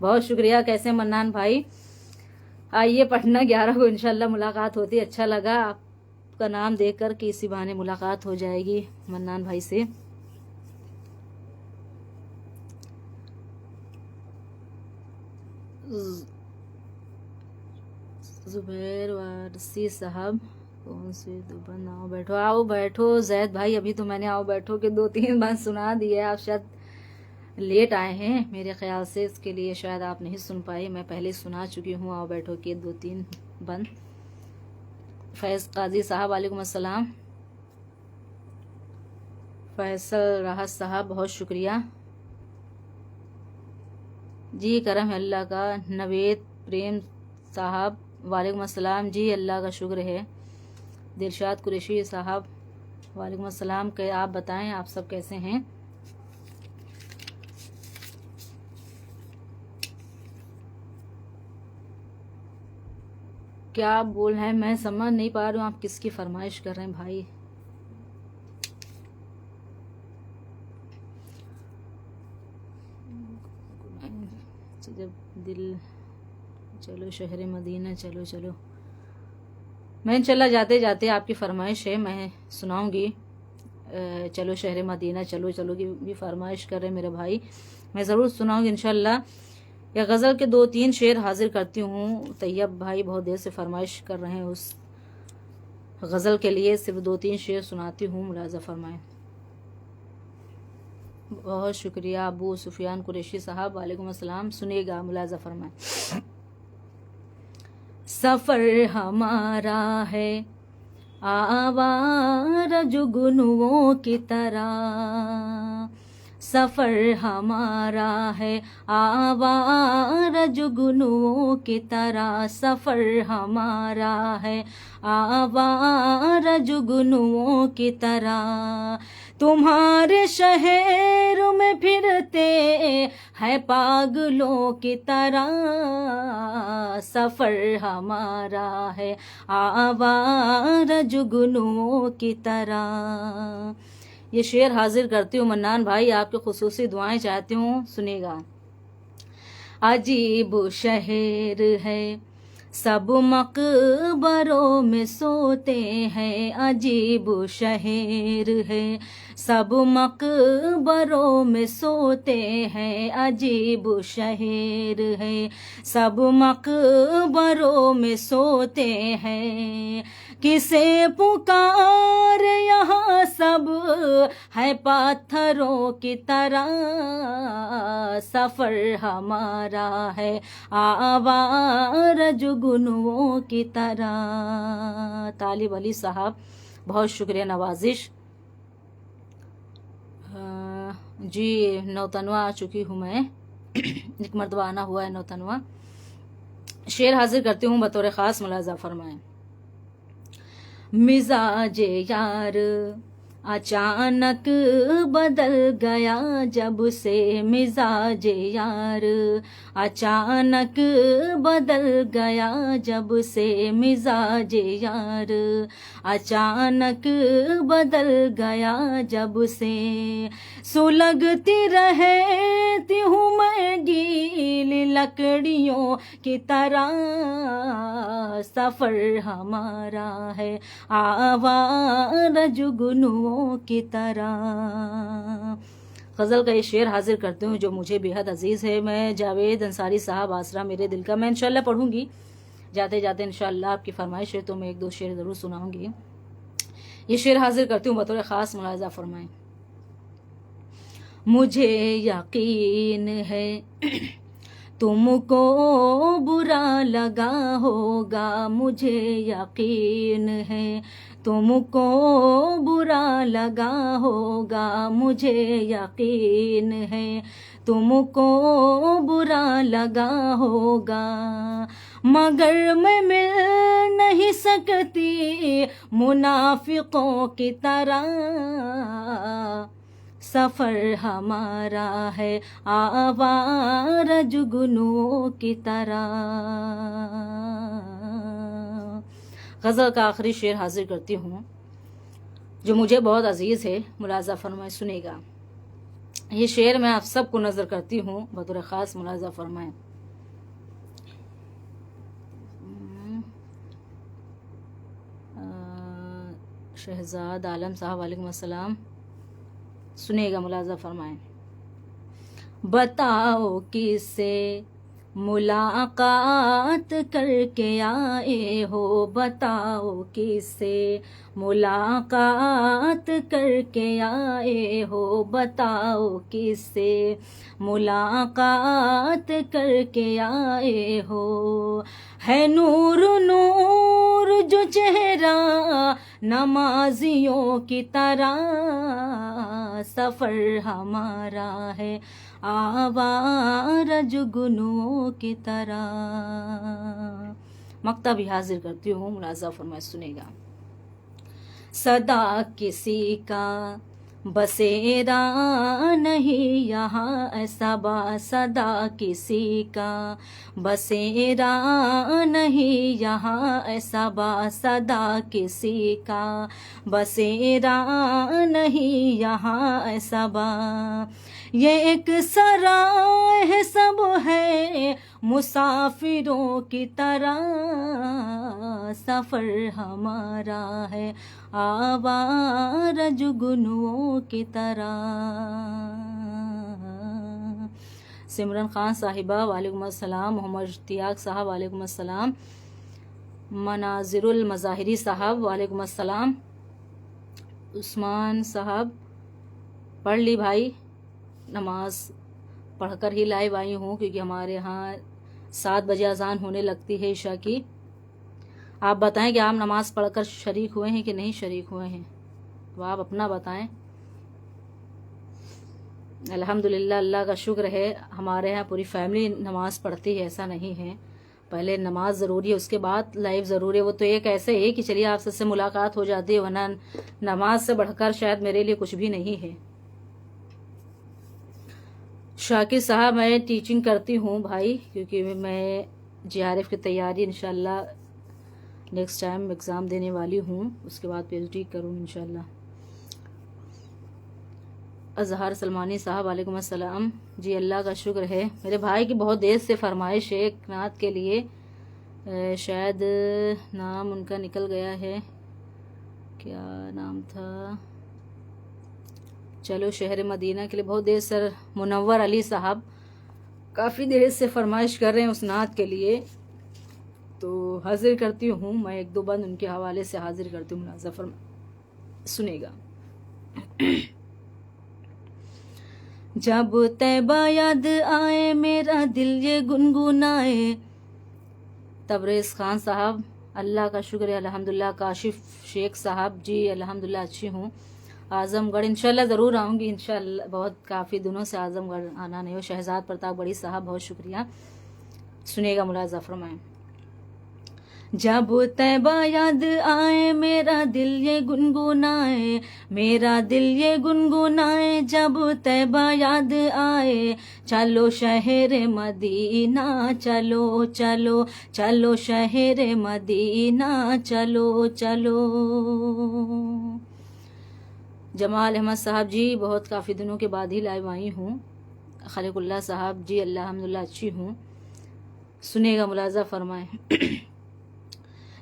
बहुत शुक्रिया। कैसे मन्नान भाई, आइए पटना 11 को इंशाल्लाह मुलाकात होती। अच्छा लगा आपका नाम देखकर कि इसी बहाने मुलाकात हो जाएगी मन्नान भाई से। जुबैर वारसी साहब कौन से दुबन, आओ बैठो, आओ बैठो। जैद भाई अभी तो मैंने आओ बैठो के 2-3 बार सुना दिए, आप शायद लेट आए हैं मेरे ख्याल से, इसके लिए शायद आप नहीं सुन पाए। मैं पहले सुना चुकी हूँ आओ बैठो के 2-3 बंद। फैज़ काजी साहब वालेकुम अस्सलाम। फैसल राहत साहब बहुत शुक्रिया जी, करम है अल्लाह का। नवेद प्रेम साहब वालेकुम अस्सलाम जी, अल्लाह का शुक्र है। दिलशाद कुरैशी साहब वालेकुम अस्सलाम। आप बताएं आप सब कैसे हैं। क्या आप बोल रहे हैं, मैं समझ नहीं पा रही हूँ आप किसकी फरमाइश कर रहे हैं भाई। जब दिल, चलो शहर मदीना, चलो चलो। मैं इंशाल्लाह जाते जाते आपकी फरमाइश है मैं सुनाऊंगी। चलो शहर मदीना चलो चलो की भी फरमाइश कर रहे हैं मेरे भाई। मैं ज़रूर सुनाऊंगी इंशाल्लाह। या गज़ल के 2-3 शेर हाजिर करती हूँ। तैयब भाई बहुत देर से फरमाइश कर रहे हैं उस गज़ल के लिए, सिर्फ 2-3 शेर सुनाती हूँ, मुलाज़ा फरमाएं। बहुत शुक्रिया अबू सुफियान कुरैशी साहब, वालेकुम अस्सलाम। सुनिएगा, मुलाज़ा फरमाएं। सफ़र हमारा है आवारा जुगनुओं की तरह, सफ़र हमारा है आवारा जुगनुओं की तरह, सफ़र हमारा है आवारा जुगनुओं की तरह। तुम्हारे शहर में फिरते हैं पागलों की तरह, सफ़र हमारा है आवारा जुगनुओं की तरह। ये शेर हाजिर करती हूँ मन्नान भाई, आपके खुसूसी दुआएं चाहती हूँ, सुनिएगा। अजीब शहर है सब मकबरों में सोते हैं, अजीब शहर है सब मकबरों में सोते हैं, अजीब शहर है सब मकबरों में सोते हैं। किसे पुकार यहाँ सब है पत्थरों की तरह, सफ़र हमारा है आवारा जुगनुओं की तरह। तालिब अली साहब बहुत शुक्रिया, नवाजिश। जी नौतनवा आ चुकी हूँ मैं, एक मरतबा आना हुआ है नौतनवा। शेर हाजिर करती हूँ बतौर ख़ास, मुलाज़ा फरमाएं। मिजाजे यार अचानक बदल गया जब से, मिजाज यार अचानक बदल गया जब से, मिजाज यार अचानक बदल गया जब से। सुलगती रहती हूँ मैं गीली लकड़ियों की तरह, सफ़र हमारा है आवारा जुगनुओं की तरह। गज़ल का ये शेर हाजिर करती हूँ जो मुझे बेहद अजीज़ है। मैं जावेद अंसारी साहब, आसरा मेरे दिल का, मैं इंशाल्लाह पढ़ूंगी जाते जाते इंशाल्लाह। आपकी फरमाइश है तो मैं 1-2 शेर ज़रूर सुनाऊंगी। ये शेर हाजिर करती हूँ बतौर ख़ास, मुलाज़ा फरमाएं। मुझे यकीन है तुमको बुरा लगा होगा, मुझे यकीन है तुमको बुरा लगा होगा, मुझे यकीन है तुमको बुरा लगा होगा। मगर मैं मिल नहीं सकती मुनाफिकों की तरह, सफ़र हमारा है आवारा जुगनुओं की तरह। गज़ल का आखिरी शेर हाजिर करती हूँ जो मुझे बहुत अजीज़ है, मुलाज़ा फरमाएं, सुनेगा। ये शेर मैं आप सबको नज़र करती हूँ बतौर ख़ास, मुलाज़ा फरमाएं। शहजाद आलम साहब, वालेकुम अस्सलाम। सुनेगा, मुलाज़ा फरमाएं। बताओ किससे मुलाकात करके आए हो, बताओ किससे मुलाकात करके आए हो, बताओ किससे मुलाकात करके आए हो। है नूर नूर जो चेहरा नमाजियों की तरह, सफ़र हमारा है आवारा जुगनुओं की तरह। मक्ता भी हाजिर करती हूँ, मुलाज़ा फरमाएं, सुनेगा। सदा किसी का बसेरा नहीं यहाँ ऐसा बा, सदा किसी का बसेरा नहीं यहाँ ऐसा बा, सदा किसी का बसेरा नहीं यहाँ ऐसा बा। ये एक सराय है सब है मुसाफिरों की तरह सफ़र हमारा है, आवारा जुगनुओं की तरह। सिमरन खान साहिबा वालेकुम अस्सलाम। मोहम्मद इश्तियाक साहब वालेकुम अस्सलाम। मनाजिरुल मज़ाहिरी साहब वालेकुम अस्सलाम। उस्मान साहब पढ़ ली भाई, नमाज पढ़कर ही लाइव आई हूँ क्योंकि हमारे यहाँ 7 बजे अजान होने लगती है ईशा की। आप बताएं कि आप नमाज पढ़कर शरीक हुए हैं कि नहीं शरीक हुए हैं, तो आप अपना बताएं। अल्हम्दुलिल्लाह, अल्लाह का शुक्र है, हमारे यहाँ पूरी फैमिली नमाज पढ़ती है। ऐसा नहीं है, पहले नमाज ज़रूरी है, उसके बाद लाइव ज़रूरी है। वो तो एक ऐसे है कि चलिए आप सबसे मुलाकात हो जाती है, वरना नमाज से बढ़कर शायद मेरे लिए कुछ भी नहीं है। शाकिर साहब, मैं टीचिंग करती हूँ भाई, क्योंकि मैं JRF की तैयारी इंशाल्लाह नेक्स्ट टाइम एग्ज़ाम देने वाली हूँ, उसके बाद PhD करूँ इंशाल्लाह। अजहर सलमानी साहब वालेकुम अस्सलाम। जी अल्लाह का शुक्र है। मेरे भाई की बहुत देर से फरमाइश है एक नात के लिए, शायद नाम उनका निकल गया है, क्या नाम था, चलो शहर मदीना के लिए बहुत देर से मुनव्वर अली साहब काफ़ी देर से फरमाइश कर रहे हैं उस नात के लिए, तो हाजिर करती हूँ मैं। 1-2 बंद उनके हवाले से हाजिर करती हूँ, मुनाज़ा फरमा सुनेगा। जब तैबा याद आए मेरा दिल ये गुनगुनाए। तबरेज़ खान साहब, अल्लाह का शुक्र है अल्हम्दुलिल्लाह। काशिफ शेख साहब, जी अल्हम्दुलिल्लाह अच्छी हूँ। आजमगढ़ इंशाल्लाह ज़रूर आऊँगी इंशाल्लाह, बहुत काफ़ी दिनों से आजमगढ़ आना नहीं हो। शहजाद प्रताप बड़ी साहब बहुत शुक्रिया, सुनेगा मुलाज़ा फरमाएं। जब तैबा याद आए मेरा दिल ये गुनगुनाए, मेरा दिल ये गुनगुनाए। जब तैबा याद आए, चलो शहर मदीना, चलो चलो चलो शहर मदीना, चलो चलो। जमाल अहमद साहब, जी बहुत काफ़ी दिनों के बाद ही लाइव आई हूँ। खलीकुल्लाह साहब, जी अल्हम्दुलिल्लाह अच्छी हूँ, सुनेगा मुलाज़ा फरमाएं।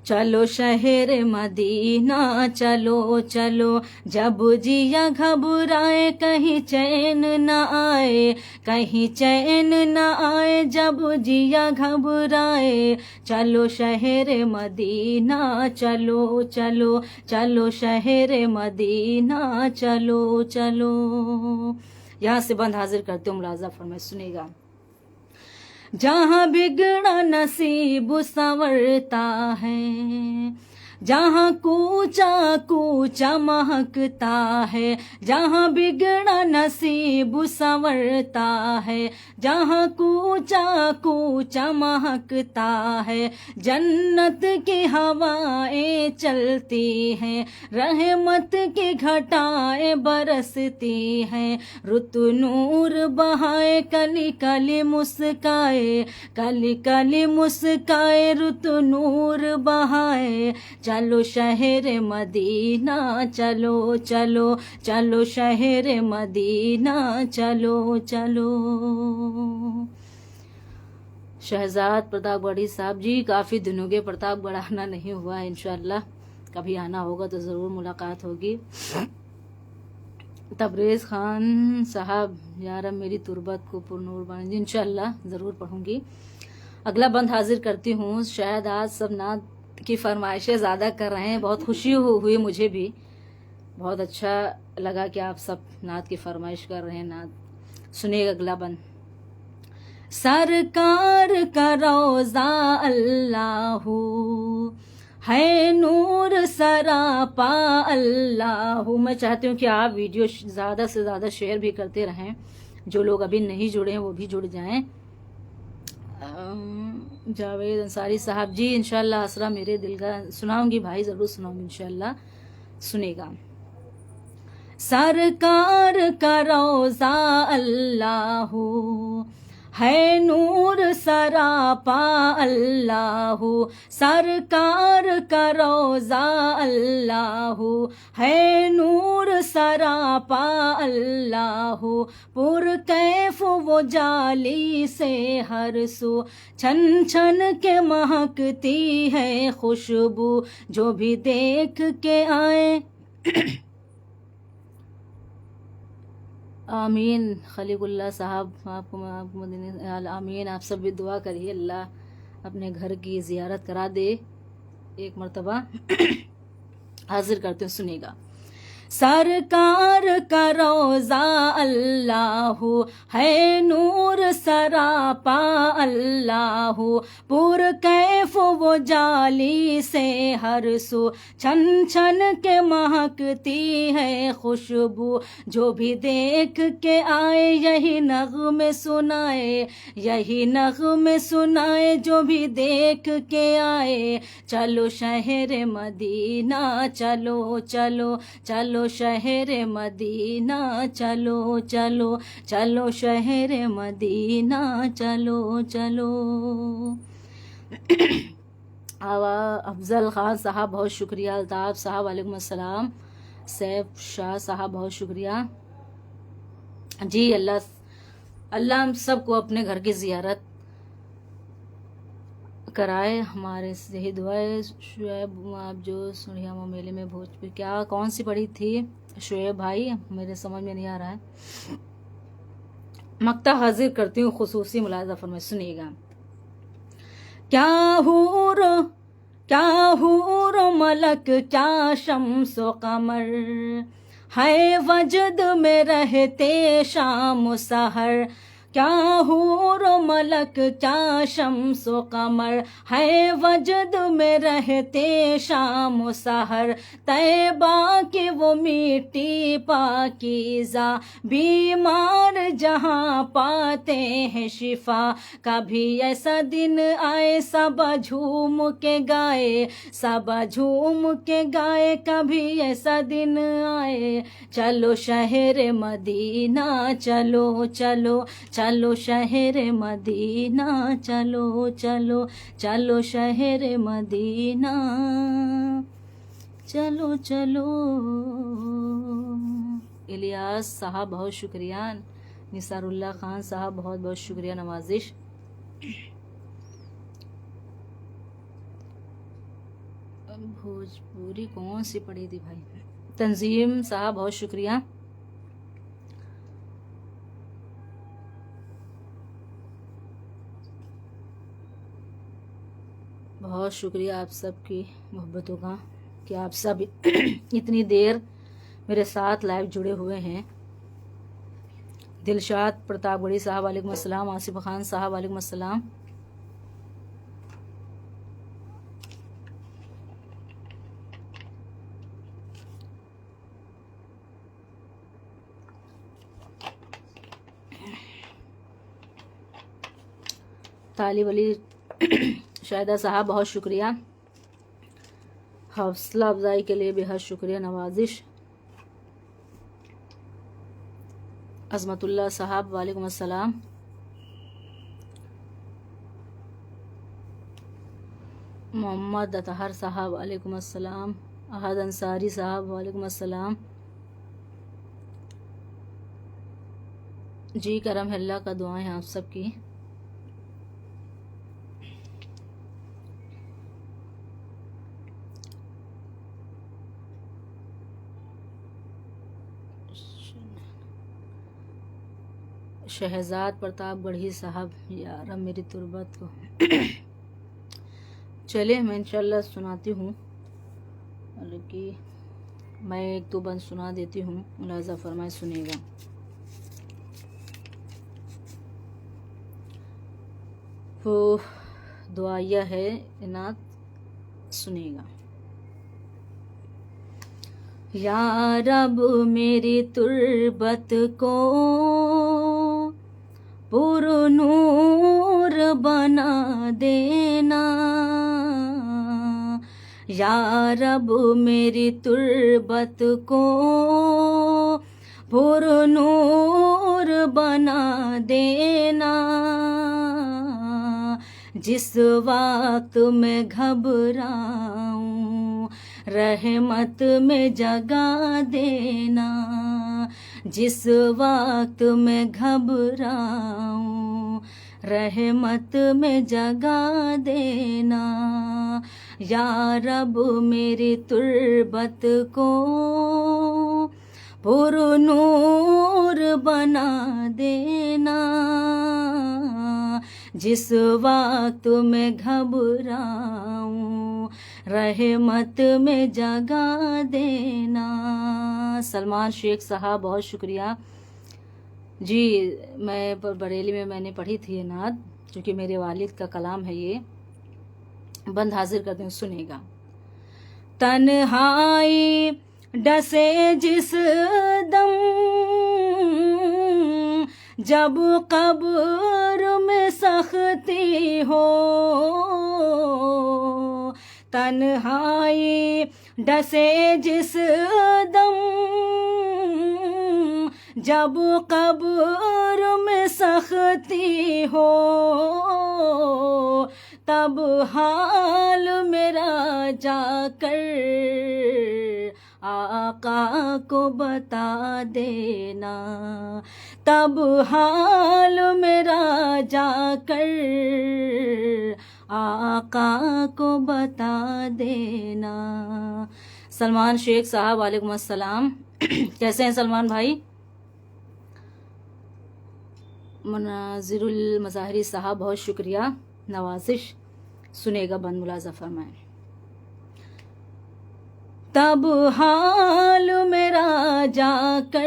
चलो शहर मदीना, चलो चलो। जब जिया घबराए, कहीं चैन न आए, कहीं चैन न आए। जब जिया घबराए, चलो शहर मदीना, चलो चलो चलो शहर मदीना, चलो चलो। यहाँ से बंद हाजिर करते हो, मुलाज़ा फरमाए, सुनेगा। जहाँ बिगड़ा नसीब संवरता है, जहाँ कूचा कूचा महकता है। जहाँ बिगड़ा नसीब संवरता है, जहाँ कूचा कूचा महकता है। जन्नत की हवाएं चलती हैं, रहमत की घटाएं बरसती हैं। रुत नूर बहाए, कली कली मुस्काए, कली कली मुस्काए। रुत नूर बहाए, चलो शहर मदीना, चलो चलो चलो शहर मदीना, चलो चलो। शहजाद प्रतापगढ़ी साहब, जी काफ़ी दिनों के प्रतापगढ़ आना नहीं हुआ है, इंशाल्लाह कभी आना होगा तो ज़रूर मुलाकात होगी। तबरेज़ खान साहब, यार अब मेरी तुरबत को पुरनूर बन, इंशाल्लाह ज़रूर पढ़ूंगी। अगला बंद हाजिर करती हूँ। शायद आज सब नात की फरमाइशें ज़्यादा कर रहे हैं, बहुत खुशी हुई मुझे भी, बहुत अच्छा लगा कि आप सब नात की फरमाइश कर रहे हैं। नात सुनिएगा अगला बंद। सरकार का रोज़ा अल्लाहू है, नूर सरापा अल्लाहू। मैं चाहती हूँ कि आप वीडियो ज़्यादा से ज़्यादा शेयर भी करते रहें, जो लोग अभी नहीं जुड़े हैं वो भी जुड़ जाएं। जावेद अंसारी साहब, जी इंशाल्लाह असरा मेरे दिल का सुनाऊंगी भाई, ज़रूर सुनाऊंगी इंशाल्लाह, सुनेगा। सरकार का रोज़ा अल्लाहू है, नूर सरापा अल्लाहु, सरकार का रोज़ा अल्लाहु, है नूर सरापा अल्लाहु, पुरकैफ वो जाली से हर सू, छन छन के महकती है खुशबू, जो भी देख के आए। आमीन। खलीकुल्लाह साहब आपको आमीन। आप सब भी दुआ करिए अल्लाह अपने घर की ज़ियारत करा दे। एक मर्तबा हाजिर करते हैं, सुनिएगा। सरकार का रोज़ा अल्लाहु, है नूर सरापा अल्लाहु, पुरकैफ वो जाली से हर सू, छन छन के महकती है खुशबू, जो भी देख के आए यही नग़्मे सुनाए, यही नग़्मे सुनाए, जो भी देख के आए। चलो शहर मदीना, चलो चलो चलो शहर मदीना, चलो चलो चलो शहर मदीना, चलो चलो। अफजल खान साहब बहुत शुक्रिया। अल्ताफ़ साहब वालेकुम अस्सलाम। सैफ शाह साहब बहुत शुक्रिया जी। अल्लाह हम सबको अपने घर की ज़ियारत कराए, हमारे से ही दुआएं। शुएब आप जो सुनिया मेले में भोजपुर क्या कौन सी पड़ी थी शुएब भाई, मेरे समझ में नहीं आ रहा है। मक्ता हाजिर करती हूँ, खुसूसी मुलाज़ा फरमाए, सुनिएगा। क्या हूर मलक, क्या शम्सो कमर, है वजद में रहते शाम सहर। क्या हूर मलक, क्या शम्सो कमर, है वजद में रहते शाम सहर। तैबा की वो मिट्टी पाकीज़ा, बीमार जहाँ पाते हैं शिफा। कभी ऐसा दिन आए सब झूम के गाए, सब झूम के गाए, कभी ऐसा दिन आए। चलो शहर मदीना, चलो चलो चलो शहर मदीना, चलो चलो चलो शहर मदीना, चलो चलो। इलियास साहब बहुत शुक्रिया। निसारुल्लाह खान साहब बहुत बहुत शुक्रिया, नवाजिश। भोजपुरी कौन सी पड़ी थी भाई? तंजीम साहब बहुत शुक्रिया। बहुत शुक्रिया आप सबकी मोहब्बतों का कि आप सब इतनी देर मेरे साथ लाइव जुड़े हुए हैं। दिलशाद प्रतापगढ़ी साहब वालेकुम अस्सलाम। आसिफ खान साहब वालेकुम अस्सलाम। तालिब अली शाहिदा साहब बहुत शुक्रिया। हौसला अफजाई के लिए बेहद शुक्रिया, नवाजिश। अजमतुल्लाह साहब वालेकुम अस्सलाम। मोहम्मद अतहर साहब वालेकुम अस्सलाम। अहद अंसारी साहब वालेकुम अस्सलाम। जी करम है, अल्लाह का दुआएं हैं आप सबकी। शहजाद प्रतापगढ़ी साहब, यार अब मेरी तुरबत को चले मैं इंशाल्लाह सुनाती हूँ, बल्कि मैं एक दो बंद सुना देती हूँ, मुलाज़ा फरमाए, सुनिएगा। वो दुआया है इनात, सुनिएगा। या रब मेरी तुरबत को पुरनूर बना देना, या रब मेरी तुरबत को पुरनूर बना देना। जिस वक्त मैं घबराऊं रहमत में जगा देना, जिस वक्त मैं घबराऊं रहमत में जगा देना। या रब मेरी तुर्बत को पुरनूर बना देना, जिस वक्त मैं घबराऊं रहमत में जगा देना। सलमान शेख साहब बहुत शुक्रिया जी। मैं बरेली में मैंने पढ़ी थी ये नात, क्योंकि मेरे वालिद का कलाम है ये। बंद हाजिर करते हैं, सुनेगा। तन्हाई डसे जिस दम जब कब्र में सख्ती हो, तन्हाई डसे जिस दम जब कब्र में सख्ती हो, तब हाल मेरा जाकर आका को बता देना, तब हाल मेरा जाकर आका को बता देना। सलमान शेख साहब वालेकुम अस्सलाम। कैसे हैं सलमान भाई? मनाजिरुल मज़ाहिरी साहब बहुत शुक्रिया, नवाजिश। सुनेगा बंद मुलाजा फरमाए। तब हाल मेरा जाकर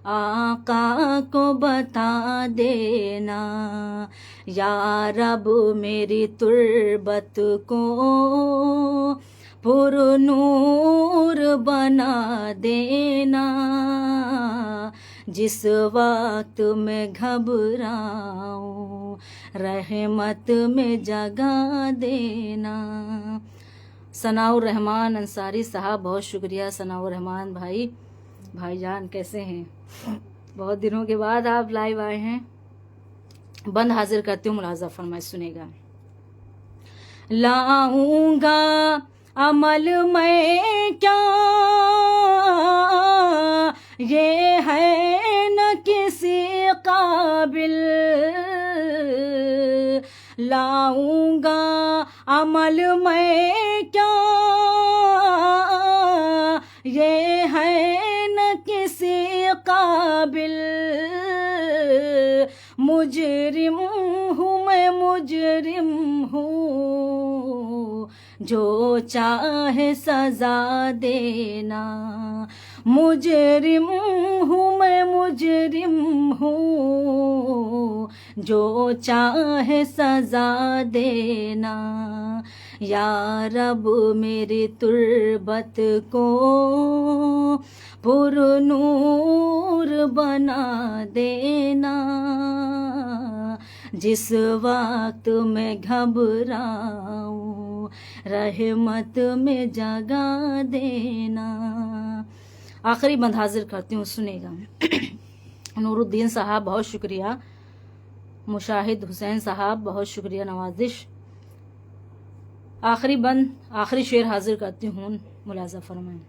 आका को बता देना, या रब मेरी तुर्बत को पुरनूर बना देना, जिस वक्त मैं घबराऊं रहमत में जगा देना। सनाउर रहमान अंसारी साहब बहुत शुक्रिया। सनाउर रहमान भाईजान कैसे हैं? बहुत दिनों के बाद आप लाइव आए हैं। बंद हाजिर करती हूँ, मुलाजा फरमाए, सुनेगा। लाऊंगा अमल मैं क्या, ये है न किसी काबिल, लाऊंगा अमल मैं क्या, ये है न किसी काबिल, मुजरिम हूँ मैं मुजरिम हूँ, जो चाहे सजा देना, मुजरिम हूँ मैं मुजरिम हूँ, जो चाहे सजा देना, या रब मेरी तुर्बत को पुरनूर बना देना, जिस वक्त मैं घबराऊं रहमत में जगा देना। आखिरी बंद हाजिर करती हूँ, सुनेगा। नूरुद्दीन साहब बहुत शुक्रिया। मुशाहिद हुसैन साहब बहुत शुक्रिया, नवाजिश। आखिरी शेर हाजिर करती हूँ, मुलाजा फरमाएं।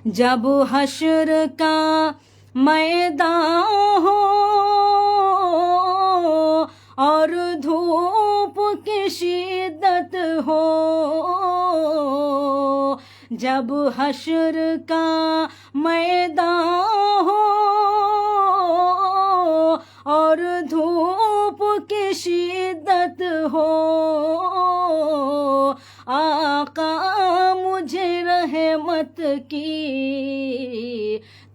जब हश्र का मैदान हो और धूप की शिद्दत हो, जब हश्र का मैदान हो और धूप की शिद्दत हो, आका मुझे रहमत की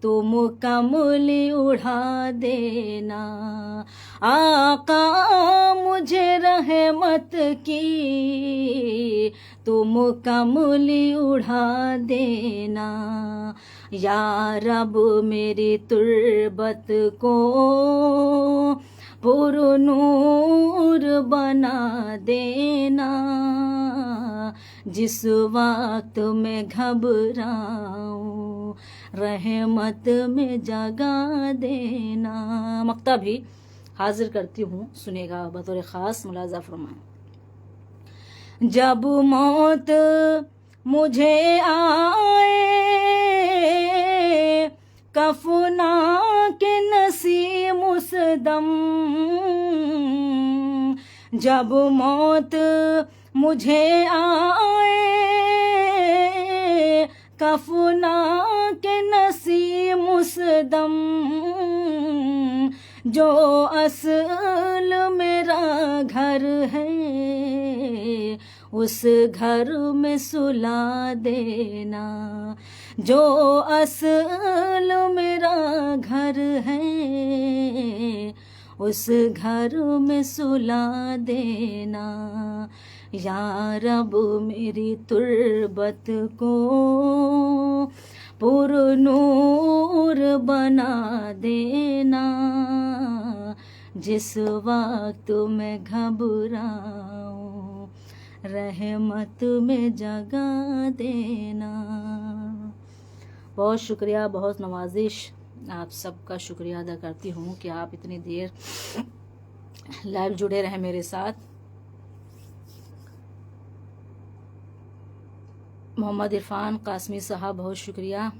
तुम कमली उड़ा देना, आका मुझे रहमत की तुम कमली उड़ा देना, या रब मेरी तुर्बत को पुरनूर बना देना, जिस वक्त मैं घबराऊं रहमत में जगा देना। मक्ता भी हाजिर करती हूँ, सुनेगा बतौर ख़ास मुलाजा फरमाएं। जब मौत मुझे आए कफना के नसीम उस दम, जब मौत मुझे आए कफना के नसीम उस दम, जो असल मेरा घर है उस घर में सुला देना, जो असल मेरा घर है उस घर में सुला देना। या रब मेरी तुर्बत को पुरनूर बना देना, जिस वक्त मैं घबराऊं रहमत में जगा देना। बहुत शुक्रिया, बहुत नवाजिश, आप सबका शुक्रिया अदा करती हूँ कि आप इतनी देर लाइव जुड़े रहे मेरे साथ। मोहम्मद इरफान कासमी साहब बहुत शुक्रिया,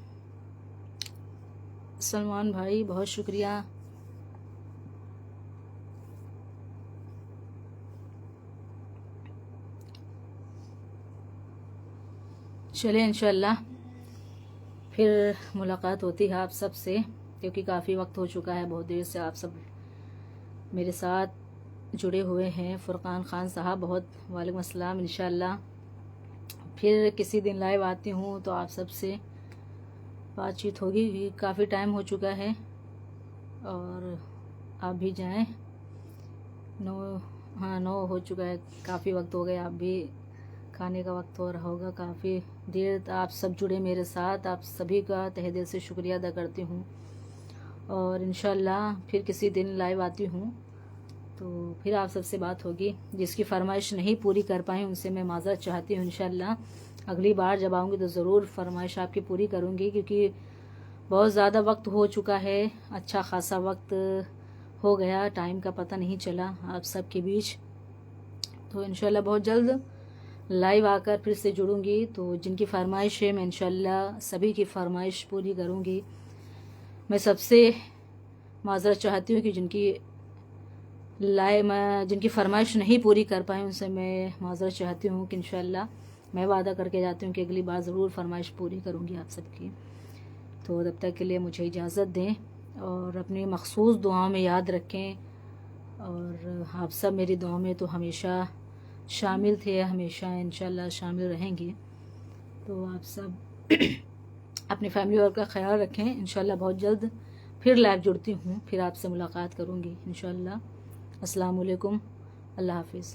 सलमान भाई बहुत शुक्रिया, चलिए इंशाल्लाह फिर मुलाकात होती है आप सब से, क्योंकि काफ़ी वक्त हो चुका है, बहुत देर से आप सब मेरे साथ जुड़े हुए हैं। फुरकान ख़ान साहब बहुत वालेकुम अस्सलाम। इंशाल्लाह फिर किसी दिन लाइव आती हूँ तो आप सब से बातचीत होगी, काफ़ी टाइम हो चुका है और आप भी जाएं। 9 हो चुका है, काफ़ी वक्त हो गया, आप भी खाने का वक्त हो रहा होगा। काफ़ी देर आप सब जुड़े मेरे साथ, आप सभी का तहे दिल से शुक्रिया अदा करती हूँ। और इंशाल्लाह फिर किसी दिन लाइव आती हूँ तो फिर आप सबसे बात होगी। जिसकी फरमाइश नहीं पूरी कर पाई उनसे मैं माज़रत चाहती हूँ। इंशाल्लाह अगली बार जब आऊँगी तो ज़रूर फरमाइश आपकी पूरी करूँगी, क्योंकि बहुत ज़्यादा वक्त हो चुका है, अच्छा खासा वक्त हो गया, टाइम का पता नहीं चला आप सबके बीच। तो इंशाल्लाह बहुत जल्द लाइव आकर फिर से जुड़ूंगी। तो जिनकी फरमाइश है मैं इंशाल्लाह सभी की फरमाइश पूरी करूंगी। मैं सबसे माज़रत चाहती हूँ कि जिनकी फरमाइश नहीं पूरी कर पाए उनसे मैं माज़रत चाहती हूँ कि इंशाल्लाह मैं वादा करके जाती हूँ कि अगली बार ज़रूर फरमाइश पूरी करूँगी आप सबकी। तो तब तक के लिए मुझे इजाज़त दें और अपनी मखसूस दुआओं में याद रखें। और आप सब मेरी दुआ में तो हमेशा शामिल थे, हमेशा इंशाल्लाह शामिल रहेंगे। तो आप सब अपनी फैमिली और का ख्याल रखें। इंशाल्लाह बहुत जल्द फिर लाइव जुड़ती हूँ, फिर आपसे मुलाकात करूँगी इंशाल्लाह। अस्सलाम वालेकुम, अल्लाह हाफिज़।